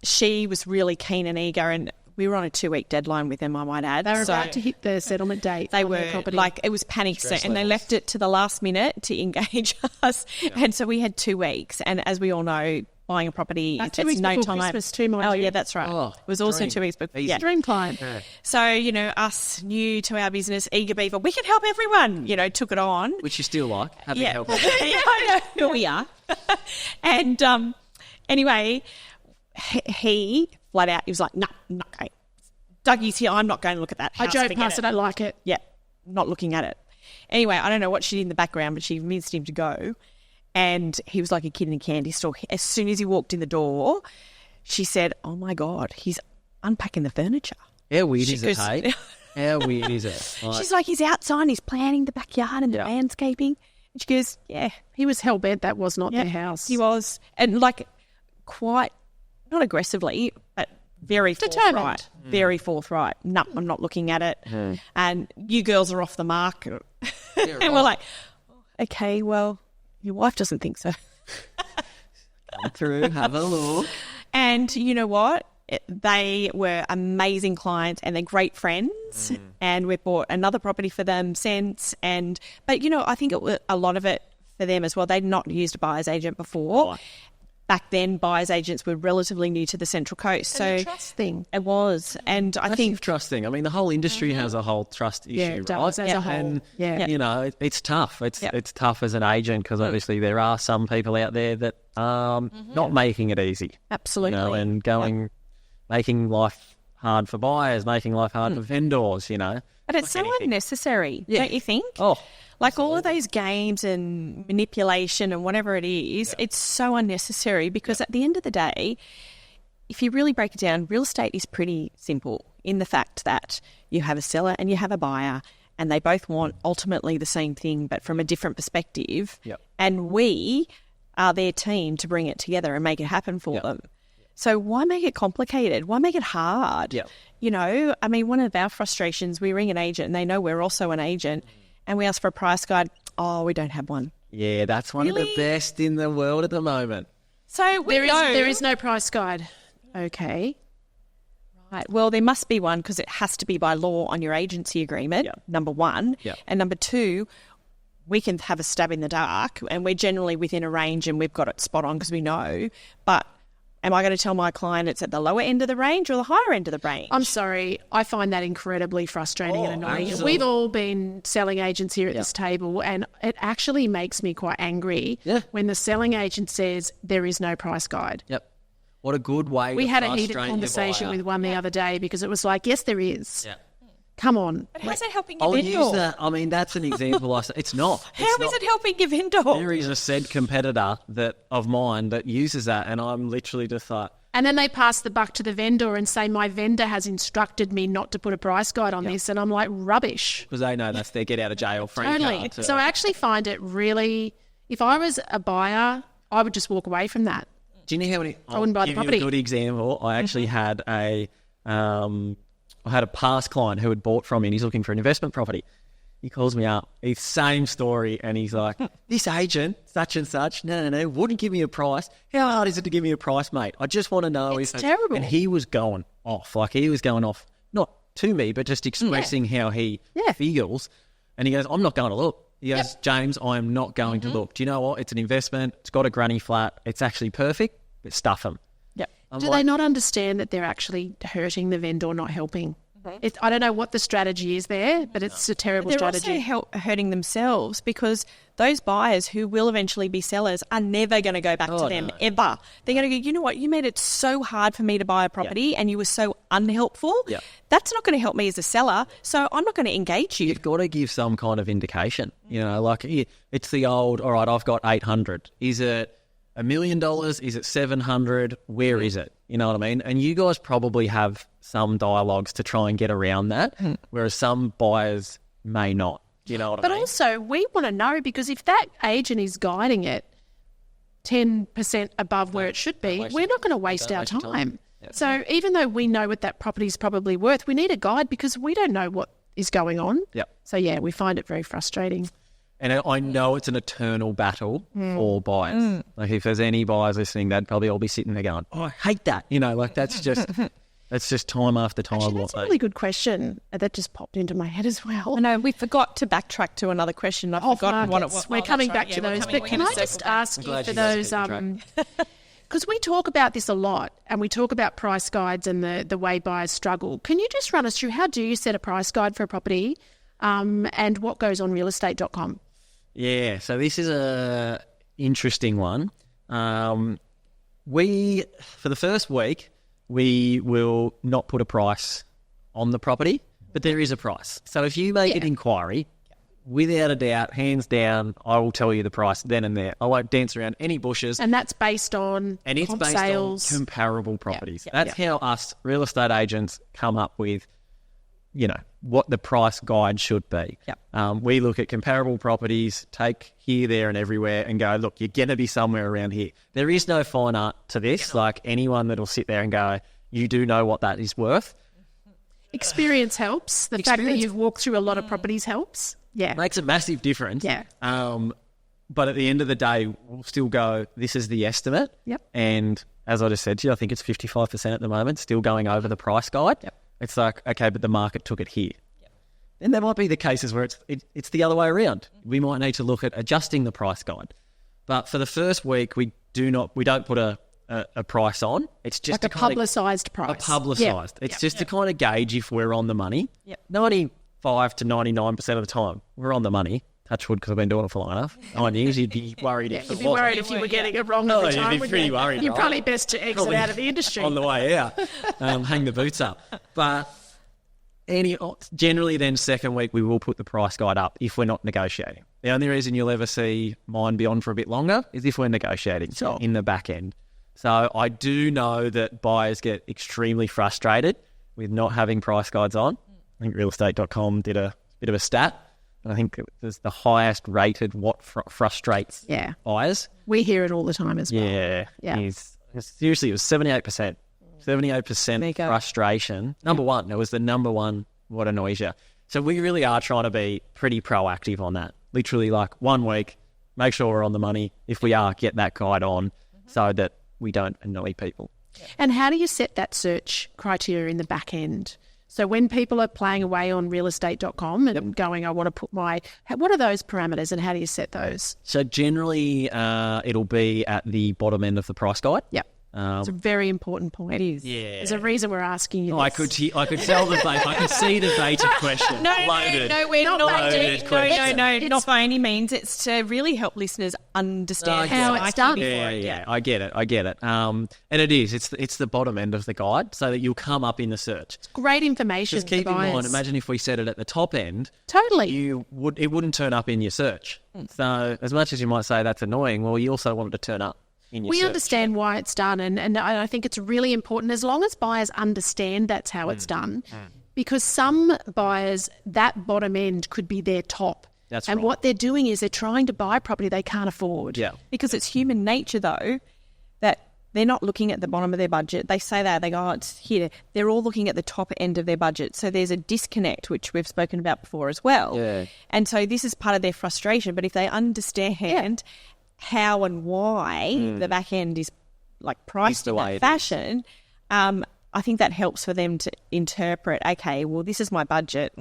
she was really keen and eager, and we were on a 2-week deadline with them, I might add. They were about to hit the settlement date. They on their were property. like, it was panic, and they left it to the last minute to engage us. And so we had 2 weeks. And as we all know, buying a property, About 2 it's weeks no before time. Christmas too, mind Oh, you. yeah, that's right. Oh, it was also dream. 2 weeks before. Easy. Yeah. Dream client. So, us new to our business, eager beaver, we can help everyone, took it on. Which you still like, having help. Yeah, I know. We are. And anyway, he flat out, he was like, no, I'm not going. Dougie's here, I'm not going to look at that I house. drove forget past it. I like it. Yeah, not looking at it. Anyway, I don't know what she did in the background, but she convinced him to go. And he was like a kid in a candy store. As soon as he walked in the door, she said, oh, my God, he's unpacking the furniture. How weird She is it, goes- hey? How weird is it? Like, She's like, he's outside, he's planning the backyard and the landscaping. And she goes, yeah, He was hell bent that was not yeah, their house. he was. And quite, not aggressively, but very Determined. forthright. Very forthright. No, I'm not looking at it. And you girls are off the mark. And we're like, okay, well, your wife doesn't think so. come through, have a look. And you know what? They were amazing clients and they're great friends. And we bought another property for them since. But I think it was a lot of it for them as well. They'd not used a buyer's agent before. Right. Back then, buyer's agents were relatively new to the Central Coast. So the trust thing. it was. And I think Trusting. I mean, the whole industry has a whole trust issue, Yeah, it does right? as a whole. And, Yeah. it's tough. It's Yep. it's tough as an agent because obviously there are some people out there that are not making it easy. absolutely. And making life hard for buyers, making life hard for vendors, But it's so unnecessary, Yeah. don't you think? Oh, Like all of those games and manipulation and whatever it is, it's so unnecessary because at the end of the day, if you really break it down, real estate is pretty simple in the fact that you have a seller and you have a buyer and they both want ultimately the same thing but from a different perspective. Yep. And we are their team to bring it together and make it happen for them. So why make it complicated? Why make it hard? Yep. I mean, one of our frustrations, we ring an agent and they know we're also an agent and we ask for a price guide. Oh, we don't have one. yeah, that's one of the Really? best in the world at the moment. So we know. There is no price guide. Okay. Right. Well, there must be one because it has to be by law on your agency agreement, number one. Yep. And number two, we can have a stab in the dark and we're generally within a range and we've got it spot on because we know. But am I going to tell my client it's at the lower end of the range or the higher end of the range? I'm sorry. I find that incredibly frustrating and annoying. Absolutely. We've all been selling agents here at this table, and it actually makes me quite angry when the selling agent says there is no price guide. Yep. What a good way We to had a frustrate heated your conversation buyer. with one the other day because it was like, yes, there is. Yeah. Come on. But how's that helping your I'll vendor? use that. I mean, that's an example. It's not. How is it helping your vendor? There is a said competitor of mine that uses that, and I'm literally just like, And then they pass the buck to the vendor and say, my vendor has instructed me not to put a price guide on this. And I'm like, rubbish. because they know that's their get out of jail free Totally. card. So I actually find it really, if I was a buyer, I would just walk away from that. Do you know how many? I wouldn't buy the give property. you a good example. I actually had I had a past client who had bought from me, and he's looking for an investment property. He calls me up. It's same story, and he's like, "This agent, such and such, no, wouldn't give me a price. How hard is it to give me a price, mate? I just want to know." It's terrible. And he was going off, not to me, but just expressing how he feels. And he goes, "I'm not going to look." He goes, "James, I am not going to look. Do you know what? It's an investment. It's got a granny flat. It's actually perfect, but stuff him." Yep. Do they not understand that they're actually hurting the vendor, not helping? I don't know what the strategy is there, but it's a terrible They're strategy. also hurting themselves because those buyers who will eventually be sellers are never going to go back to them, ever. They're going to go, you know what, you made it so hard for me to buy a property and you were so unhelpful. Yeah. That's not going to help me as a seller, so I'm not going to engage you. You've got to give some kind of indication. You know, like it's the old, all right, I've got 800. Is it $1 million? Is it 700? Where is it? You know what I mean? And you guys probably have some dialogues to try and get around that, whereas some buyers may not. Do you know what I But mean? also, we want to know, because if that agent is guiding it 10% above where it should be, we're not going to waste our time. So even though we know what that property is probably worth, we need a guide because we don't know what is going on. Yep. So, yeah, we find it very frustrating. And I know it's an eternal battle for buyers. Like if there's any buyers listening, they'd probably all be sitting there going, "Oh, I hate that." You know, like that's just time after time. Actually, that's a really good question. That just popped into my head as well. I know we forgot to backtrack to another question. I've forgotten what it was. We're coming back to those. But can I just ask you for those, because we talk about this a lot and we talk about price guides and the way buyers struggle. Can you just run us through how do you set a price guide for a property and what goes on realestate.com? Yeah, so this is a interesting one. For the first week, we will not put a price on the property, but there is a price. So if you make an inquiry, without a doubt, hands down, I will tell you the price then and there. I won't dance around any bushes. And that's based on And it's comp based sales. on comparable properties. That's how us real estate agents come up with, you know, what the price guide should be. Yep. We look at comparable properties, take here, there and everywhere and go, look, you're going to be somewhere around here. There is no fine art to this. Like anyone that'll sit there and go, you do know what that is worth. Experience helps. The fact that you've walked through a lot of properties helps. Yeah. Makes a massive difference. Yeah. But at the end of the day, we'll still go, this is the estimate. Yep. And as I just said to you, I think it's 55% at the moment, still going over the price guide. Yep. It's like, okay, but the market took it here. Then there might be the cases where it's the other way around. We might need to look at adjusting the price guide. But for the first week, we don't put a price on. It's just like a publicised price. Publicised. It's just to kind of gauge if we're on the money. 95 to 99% of the time, we're on the money. Touch wood, because I've been doing it for long enough. 9 years, you'd be worried if it You'd be wasn't. worried if you were getting it wrong every time. You'd be pretty worried. You're right? probably best to exit out of the industry. On the way out. Hang the boots up. But generally then second week we will put the price guide up if we're not negotiating. The only reason you'll ever see mine be on for a bit longer is if we're negotiating in the back end. So I do know that buyers get extremely frustrated with not having price guides on. I think realestate.com did a bit of a stat. And I think it was the highest rated what frustrates buyers. We hear it all the time as well. Yeah. Seriously, it was 78%. 78% frustration. Number one. It was the number one what annoys you. So we really are trying to be pretty proactive on that. Literally like 1 week, make sure we're on the money. If we are, get that guide on so that we don't annoy people. And how do you set that search criteria in the back end? So when people are playing away on realestate.com and going, I want to put what are those parameters and how do you set those? So generally it'll be at the bottom end of the price guide. Yep. It's a very important point. It is. Yeah. There's a reason we're asking you. I this. could tell the bait. I could see the baited question. Loaded. No, we're not Loaded baiting. question. No, not by any means. It's to really help listeners understand how it's done. Yeah, I get it. And it is. It's the bottom end of the guide, so that you'll come up in the search. Great information. Just keep for in buyers. mind. Imagine if we set it at the top end. Totally. It wouldn't turn up in your search. So as much as you might say that's annoying, well, you also want it to turn up. We understand why it's done, and I think it's really important as long as buyers understand that's how it's done, because some buyers, that bottom end could be their top. That's and right. what they're doing is they're trying to buy property they can't afford. Yeah. Because it's human nature, though, that they're not looking at the bottom of their budget. They say that. They go, oh, it's here. They're all looking at the top end of their budget. So there's a disconnect, which we've spoken about before as well. Yeah. And so this is part of their frustration. But if they understand how and why the back end is like priced in that fashion, I think that helps for them to interpret, okay, well, this is my budget.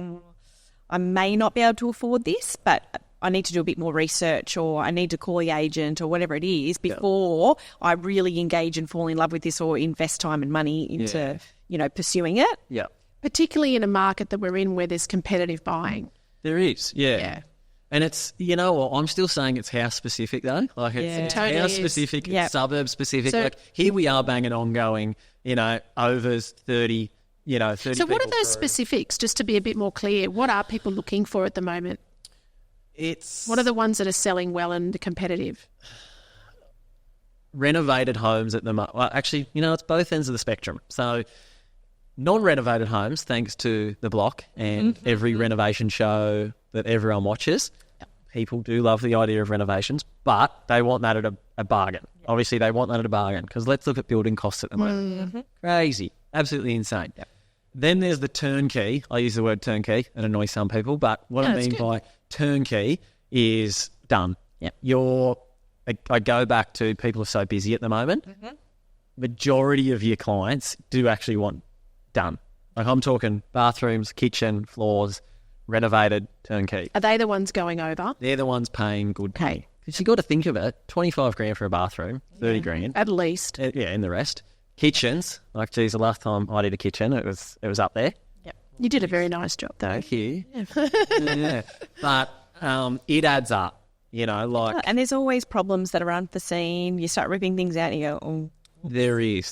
I may not be able to afford this, but I need to do a bit more research, or I need to call the agent, or whatever it is, before I really engage and fall in love with this, or invest time and money into, pursuing it. Yeah. Particularly in a market that we're in where there's competitive buying. There is, Yeah. And it's, I'm still saying it's house specific though. Like it's Totally house is. specific, Yep. it's suburb specific. So- like here we are banging on going, overs 30, 30 So what are people those through. specifics, just to be a bit more clear? What are people looking for at the moment? What are the ones that are selling well and competitive? Renovated homes at the moment. Well, actually, it's both ends of the spectrum. So non-renovated homes, thanks to The Block and every renovation show that everyone watches. People do love the idea of renovations, but they want that at a bargain. Obviously, they want that at a bargain, because let's look at building costs at the moment. Crazy. Absolutely insane. Then there's the turnkey. I use the word turnkey. It annoys some people, but what I mean by turnkey is done. I go back to people are so busy at the moment. Majority of your clients do actually want done. Like I'm talking bathrooms, kitchen, floors, renovated, turnkey. Are they the ones going over? They're the ones paying good Okay. money. Because you got to think of it, 25 grand for a bathroom, 30 grand. At least. And the rest. Kitchens, like, geez, the last time I did a kitchen, it was up there. You did a very nice job, though. Thank you. Yeah. But it adds up, And there's always problems that are unforeseen. You start ripping things out and you go, oh. There is.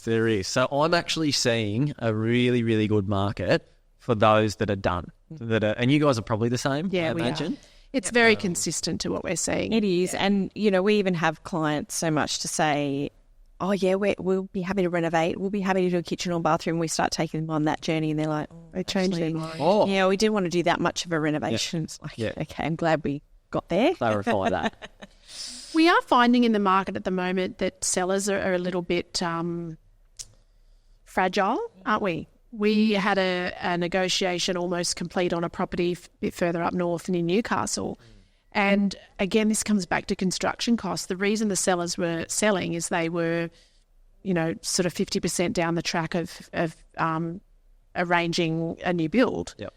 So I'm actually seeing a really, really good market for those that are done. And you guys are probably the same, I imagine. It's very consistent to what we're seeing. It is. And, we even have clients so much to say, oh, yeah, we'll be happy to renovate. We'll be happy to do a kitchen or bathroom. We start taking them on that journey and they're like, They change their mind. Oh, yeah, we didn't want to do that much of a renovation. It's like, okay, I'm glad we got there. clarify that. We are finding in the market at the moment that sellers are a little bit fragile, aren't we? We had a negotiation almost complete on a property a bit further up north and in Newcastle. And again, this comes back to construction costs. The reason the sellers were selling is they were, sort of 50% down the track of arranging a new build. Yep.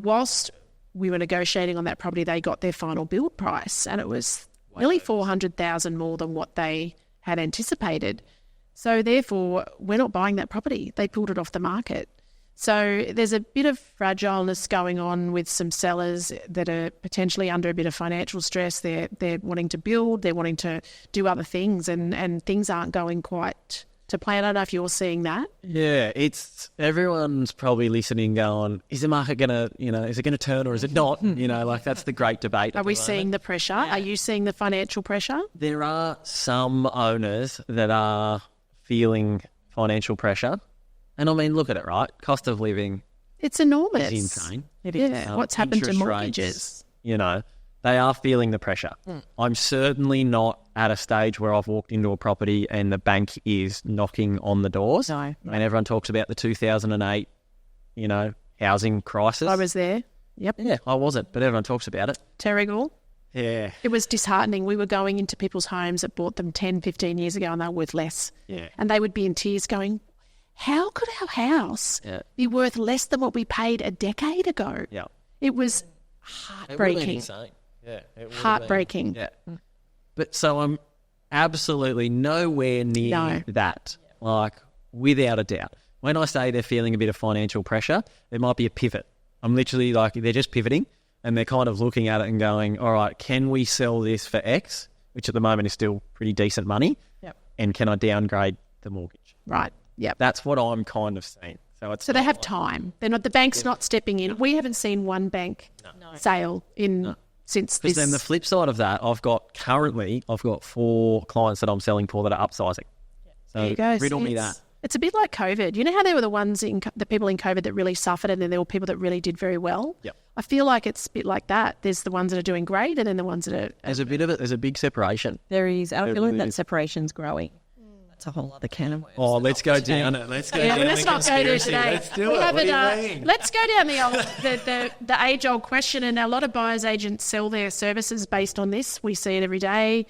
Whilst we were negotiating on that property, they got their final build price, and it was nearly $400,000 more than what they had anticipated. So therefore, we're not buying that property. They pulled it off the market. So there's a bit of fragileness going on with some sellers that are potentially under a bit of financial stress. They're wanting to build, they're wanting to do other things, and things aren't going quite to plan. I don't know if you're seeing that. Yeah, everyone's probably listening going, is the market going to, is it going to turn or is it not? That's the great debate. Are we seeing the pressure? Are you seeing the financial pressure? There are some owners that are feeling financial pressure. And I mean, look at it, right? Cost of living It's enormous. is insane. It is. Yeah. What's happened to Interest mortgages? rates, they are feeling the pressure. I'm certainly not at a stage where I've walked into a property and the bank is knocking on the doors. No. And everyone talks about the 2008, housing crisis. I was there. Yep. Yeah, I wasn't, but everyone talks about it. Terrible. Yeah. It was disheartening. We were going into people's homes that bought them 10, 15 years ago and they were worth less. Yeah. And they would be in tears going, how could our house be worth less than what we paid a decade ago? Yeah. It was It would have been heartbreaking. insane. Yeah. It would have Heartbreaking. been. Yeah. But so absolutely nowhere near that, like without a doubt. When I say they're feeling a bit of financial pressure, there might be a pivot. I'm literally like, they're just pivoting and they're kind of looking at it and going, all right, can we sell this for X, which at the moment is still pretty decent money, and can I downgrade the mortgage? Right, yep. That's what I'm kind of seeing. So they have time. They're not. The bank's not stepping in. We haven't seen one bank sale since this. Because then the flip side of that, I've got 4 clients that I'm selling for that are upsizing. So there you go. riddle me that. It's a bit like COVID. You know how there were the people in COVID that really suffered, and then there were people that really did very well? Yep. I feel like it's a bit like that. There's the ones that are doing great, and then the ones that are... There's a big separation. There is. I feel like that separation's growing. That's a whole other can of worms. Oh, let's go down it. Let's go down let's the not go there conspiracy. today. Let's do it. What do you mean? Let's go down the age-old question, and a lot of buyers agents sell their services based on this. We see it every day.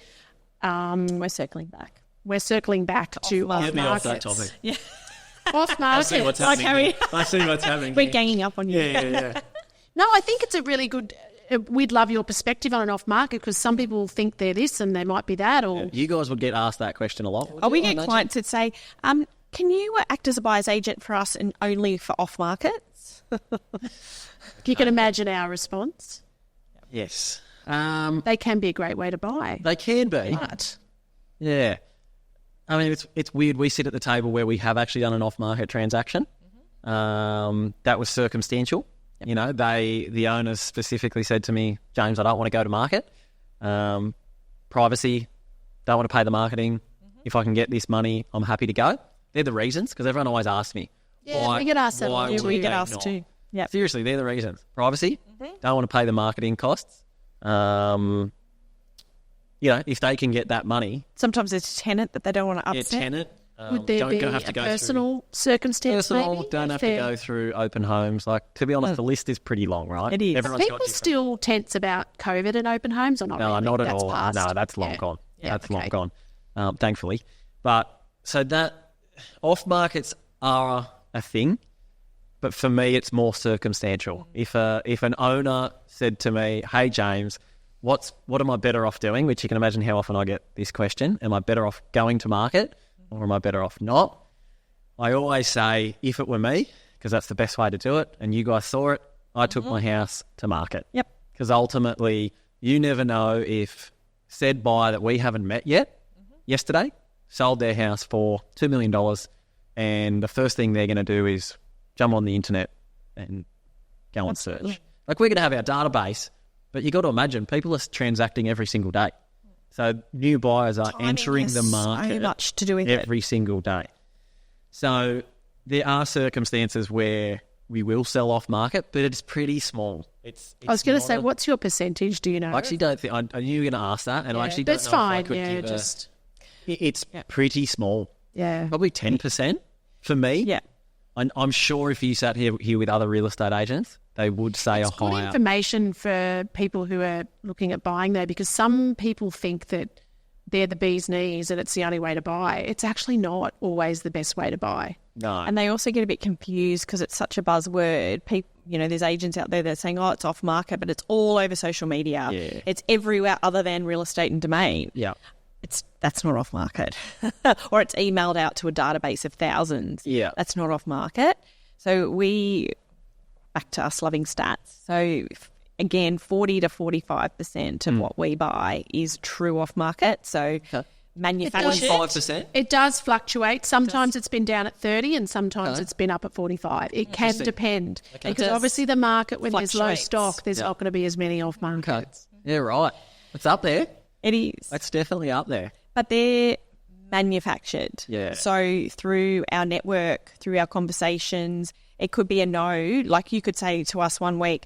We're circling back. We're circling back to off Get me off that markets. topic. Yeah. Off I see what's market. happening. I see what's happening. We're ganging up on you. Yeah. No, I think it's a really good. We'd love your perspective on an off market, because some people think they're this and they might be that. Or You guys would get asked that question a lot. We get clients that say, can you act as a buyer's agent for us and only for off markets? you can imagine our response. Yes. They can be a great way to buy. They can be. But Yeah. I mean, it's weird. We sit at the table where we have actually done an off-market transaction. That was circumstantial. Yep. You know, the owners specifically said to me, James, I don't want to go to market. Privacy, don't want to pay the marketing. If I can get this money, I'm happy to go. They're the reasons, because everyone always asks me. we get asked that a lot. We get asked too. Yeah. Seriously, they're the reasons. Privacy, don't want to pay the marketing costs. You know, if they can get that money. Sometimes it's a tenant that they don't want to upset. Yeah, tenant. Would there be a personal circumstance maybe? Don't have to go through open homes. Like, to be honest, the list is pretty long, right? It is. Everyone's People got different. still tense about COVID and open homes, or not? No, really? not at That's all. Past. No, that's long Yeah. gone. Yeah, That's long okay. gone, thankfully. But so that off markets are a thing, but for me, it's more circumstantial. If an owner said to me, "Hey, James, what am I better off doing?" Which you can imagine how often I get this question: am I better off going to market, or am I better off not? I always say, if it were me, because that's the best way to do it, and you guys saw it, I took my house to market. Yep. Because ultimately, you never know if said buyer that we haven't met yet, yesterday, sold their house for $2 million, and the first thing they're going to do is jump on the internet and go and search. Like, we're going to have our database, but you got to imagine, people are transacting every single day. So new buyers are Timing entering has the market so much to do with it. every single day. So there are circumstances where we will sell off market, but it's pretty small. It's I was going to not say, a- what's your percentage? Do you know? I actually don't think I knew you were going to ask that, and I actually don't That's know if I fine. could Yeah, give a- just It's pretty small, yeah. probably 10% for me. Yeah. I'm sure if you sat here with other real estate agents, they would say It's a good higher. information for people who are looking at buying though, because some people think that they're the bee's knees and it's the only way to buy. It's actually not always the best way to buy. No, And they also get a bit confused because it's such a buzzword. People, there's agents out there that are saying, "Oh, it's off market," but it's all over social media. Yeah. It's everywhere other than real estate and domain. yeah, That's not off market, or it's emailed out to a database of thousands. Yeah. That's not off market. So back to us loving stats. So again, 40 to 45% of what we buy is true off market. So manufactured. 5%. It does fluctuate. Sometimes it's been down at 30 and sometimes it's been up at 45. It can depend. Because does. obviously the market, when there's low Fluctuates. stock, there's not going to be as many off markets. Yeah, right. It's up there. It is. It's definitely up there. But they're manufactured. Yeah. So through our network, through our conversations, it could be a no. Like you could say to us one week,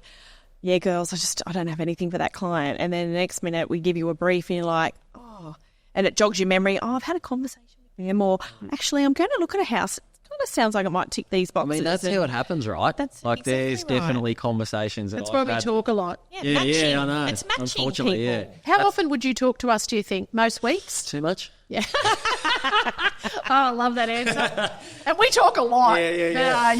"Yeah, girls, I don't have anything for that client." And then the next minute we give you a brief and you're like, "Oh," and it jogs your memory. "Oh, I've had a conversation with them," or "Actually, I'm going to look at a house. It kind of sounds like it might tick these I boxes." mean, that's how it happens, right? That's like there's exactly right. definitely conversations. That's that why I've we had. talk a lot. Yeah, matching. I know. It's matching Unfortunately, people. How often would you talk to us, do you think? Most weeks? Too much? Yeah. Oh, I love that answer. And we talk a lot. Yeah.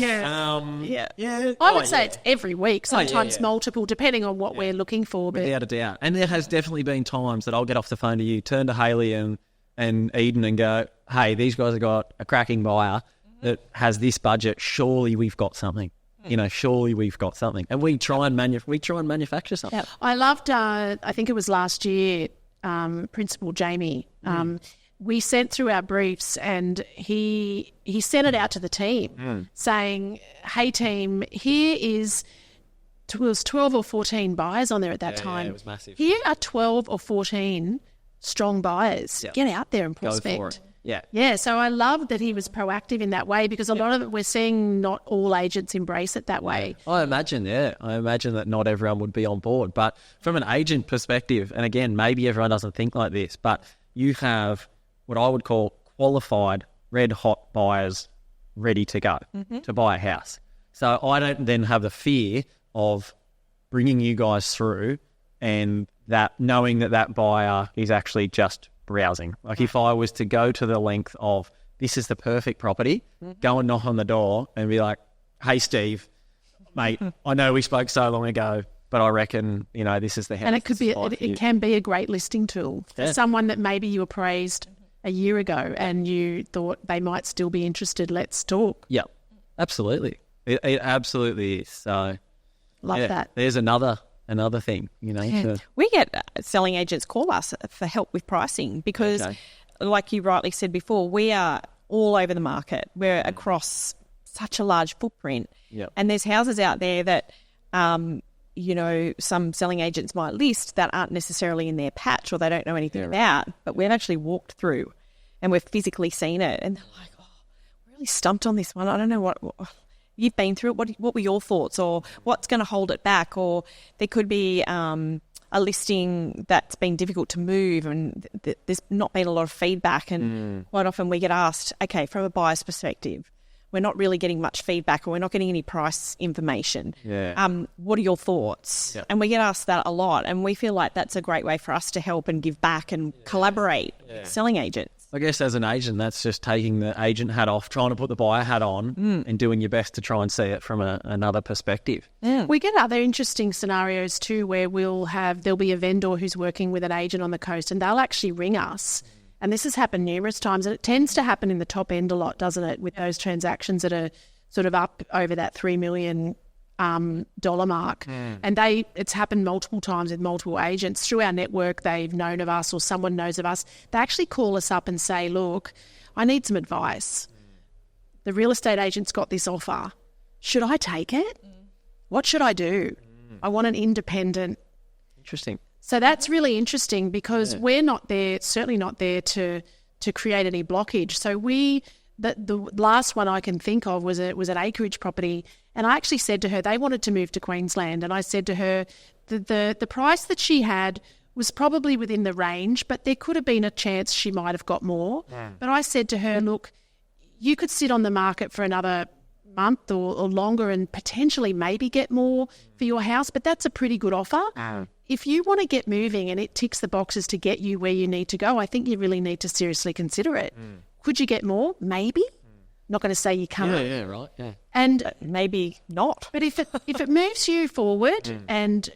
Yeah. I would say it's every week, yeah, sometimes yeah. multiple, depending on what we're looking for. But Without a doubt. And there has definitely been times that I'll get off the phone to you, turn to Hayley, and and Eden and go, hey, these guys have got a cracking buyer that has this budget. Surely we've got something. Surely we've got something. And we try and manufacture something. Yep. I loved, I think it was last year, Principal Jamie. We sent through our briefs and he sent it out to the team saying, hey, team, here is... It was 12 or 14 buyers on there at that time. Yeah, it was massive. Here are 12 or 14 strong buyers. Yep. Get out there and prospect. Go for it. Yeah. Yeah, so I love that he was proactive in that way because a lot of it we're seeing not all agents embrace it that way. I imagine that not everyone would be on board. But from an agent perspective, and again, maybe everyone doesn't think like this, but you have what I would call qualified, red-hot buyers ready to go to buy a house. So I don't then have the fear of bringing you guys through and that knowing that buyer is actually just browsing. Like if I was to go to the length of this is the perfect property, go and knock on the door and be like, hey, Steve, mate, I know we spoke so long ago, but I reckon, this is the house. And it could be, it can be a great listing tool for someone that maybe you appraised a year ago and you thought they might still be interested. Let's talk. Yeah, absolutely. It absolutely is. So... Love that. There's another thing, We get selling agents call us for help with pricing because, like you rightly said before, we are all over the market. We're across such a large footprint. Yep. And there's houses out there that, some selling agents might list that aren't necessarily in their patch or they don't know anything about, but we've actually walked through and we've physically seen it. And they're like, oh, we're really stumped on this one. I don't know what you've been through it. What were your thoughts, or what's going to hold it back? Or there could be a listing that's been difficult to move, and there's not been a lot of feedback. And quite often we get asked, okay, from a buyer's perspective, we're not really getting much feedback, or we're not getting any price information. Yeah. What are your thoughts? Yep. And we get asked that a lot, and we feel like that's a great way for us to help and give back and collaborate with selling agents. I guess as an agent, that's just taking the agent hat off, trying to put the buyer hat on and doing your best to try and see it from another perspective. Yeah. We get other interesting scenarios too where there'll be a vendor who's working with an agent on the coast and they'll actually ring us. And this has happened numerous times, and it tends to happen in the top end a lot, doesn't it, with those transactions that are sort of up over that $3 million dollar mark. And it's happened multiple times with multiple agents. Through our network, they've known of us or someone knows of us. They actually call us up and say, look, I need some advice. The real estate agent's got this offer. Should I take it? What should I do? I want an independent. Interesting. So that's really interesting because we're not there, certainly not there to create any blockage. So the last one I can think of was an acreage property, and I actually said to her, they wanted to move to Queensland, and I said to her, the price that she had was probably within the range, but there could have been a chance she might have got more. But I said to her, look, you could sit on the market for another month or longer and potentially maybe get more for your house, but that's a pretty good offer. If you want to get moving and it ticks the boxes to get you where you need to go, I think you really need to seriously consider it. Could you get more? Maybe. Not going to say you can't. Yeah, right. Yeah. And maybe not. But if it moves you forward and,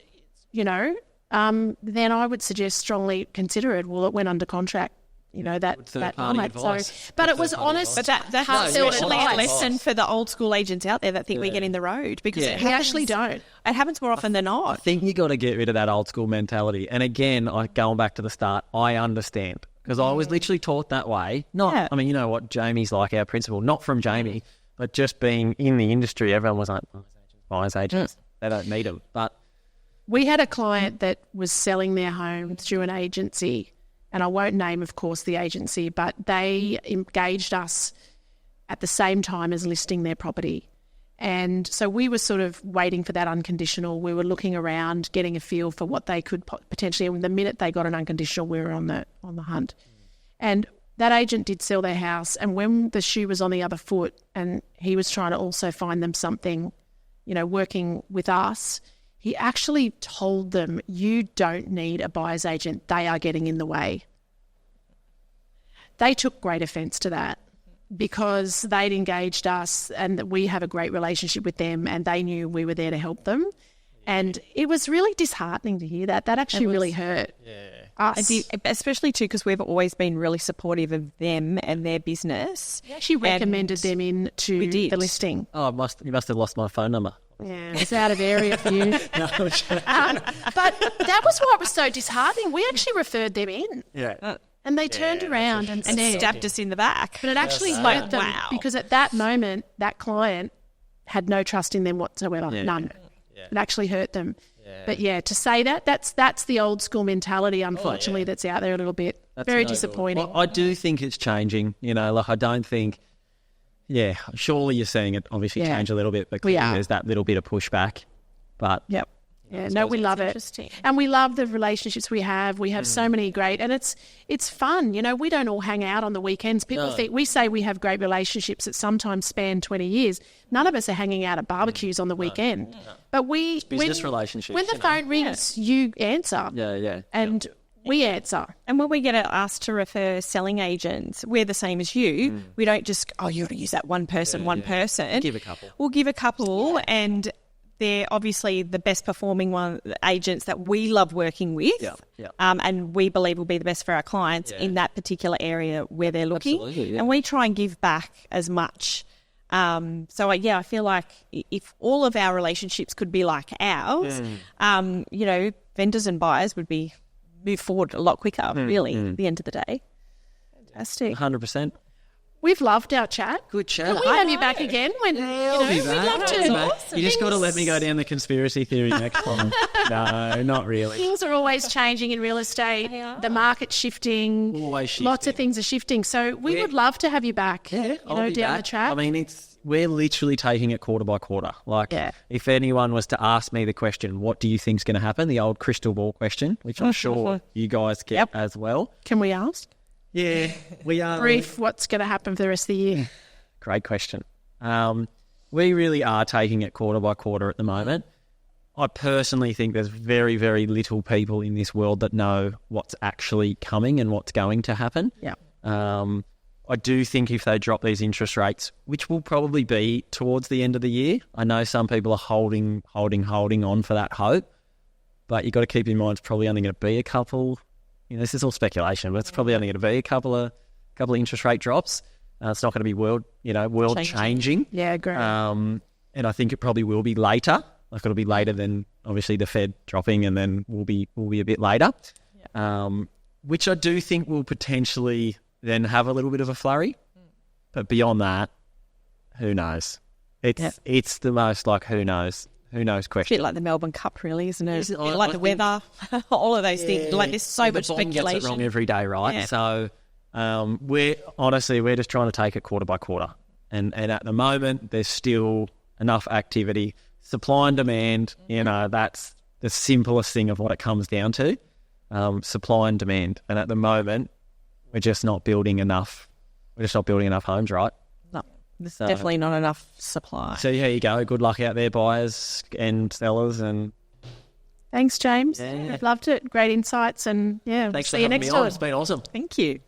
then I would suggest strongly consider it. Well, it went under contract. That format. But it was honest. But that's actually a lesson for the old school agents out there that think we get in the road, because we actually don't. It happens more often than not. I think you got to get rid of that old school mentality. And again, going back to the start, I understand because I was literally taught that way. I mean, you know what Jamie's like, our principal, not from Jamie, but just being in the industry, everyone was like, buyer's agents, they don't need them. But we had a client that was selling their home through an agency. And I won't name, of course, the agency, but they engaged us at the same time as listing their property. And so we were sort of waiting for that unconditional. We were looking around, getting a feel for what they could potentially, and the minute they got an unconditional, we were on the hunt. And that agent did sell their house. And when the shoe was on the other foot and he was trying to also find them something, working with us, he actually told them, you don't need a buyer's agent. They are getting in the way. They took great offence to that because they'd engaged us and that we have a great relationship with them and they knew we were there to help them. And it was really disheartening to hear that. That actually really hurt. Yeah. us. Especially too, because we've always been really supportive of them and their business. We actually recommended them into the listing. Oh, you must have lost my phone number. Yeah, it's out of area for you. But that was what was so disheartening. We actually referred them in. Yeah. And they turned around and stabbed us in the back. But it actually hurt them because at that moment, that client had no trust in them whatsoever. Yeah. None. Yeah. It actually hurt them. Yeah. But yeah, to say that's the old school mentality, unfortunately, that's out there a little bit. That's very no good. disappointing. Well, I do think it's changing. I don't think. Yeah, surely you're seeing it obviously change a little bit, but there's that little bit of pushback. But yep. Yeah, no, we love it. And we love the relationships we have. We have so many great, and it's fun. We don't all hang out on the weekends. People think, we say we have great relationships that sometimes span 20 years. None of us are hanging out at barbecues on the weekend. No. But it's business relationships. When the phone rings, you answer. Yeah. And we answer. And when we get asked to refer selling agents, we're the same as you. We don't just, you ought to use that one person. Give a couple. We'll give a couple, and they're obviously the best performing agents that we love working with, and we believe will be the best for our clients in that particular area where they're looking. Absolutely, yeah. And we try and give back as much. I feel like if all of our relationships could be like ours, vendors and buyers would move forward a lot quicker, really, at the end of the day. Fantastic. 100%. We've loved our chat. Good chat. Can we have you back again? I'll be back. We'd love to. Awesome. You just got to let me go down the conspiracy theory next time. No, not really. Things are always changing in real estate. The market's shifting. Always shifting. Lots of things are shifting. So we would love to have you back. Yeah, down the track. I mean, we're literally taking it quarter by quarter. If anyone was to ask me the question, what do you think's going to happen? The old crystal ball question, which I'm sure you guys get as well. Can we ask? Yeah, we are. Brief, what's going to happen for the rest of the year? Great question. We really are taking it quarter by quarter at the moment. I personally think there's very, very little people in this world that know what's actually coming and what's going to happen. Yeah. I do think if they drop these interest rates, which will probably be towards the end of the year, I know some people are holding on for that hope, but you've got to keep in mind it's probably only going to be a couple. This is all speculation, but it's probably only going to be a couple of interest rate drops. It's not going to be world changing. Yeah, great. And I think it probably will be later. It'll be later than obviously the Fed dropping, and then we'll be a bit later. Yeah. Which I do think will potentially then have a little bit of a flurry. But beyond that, who knows? It's the most who knows. Who knows question. A bit like the Melbourne Cup, really, isn't it? Like the weather, all of those things. Like there's so much speculation. Gets it wrong every day, right? Yeah. So we're just trying to take it quarter by quarter. And at the moment, there's still enough activity. Supply and demand, that's the simplest thing of what it comes down to. Supply and demand. And at the moment, we're just not building enough. We're just not building enough homes, right? There's definitely not enough supply. So here you go. Good luck out there, buyers and sellers. And thanks, James. I've loved it. Great insights, and thanks see you next time. It's been awesome. Thank you.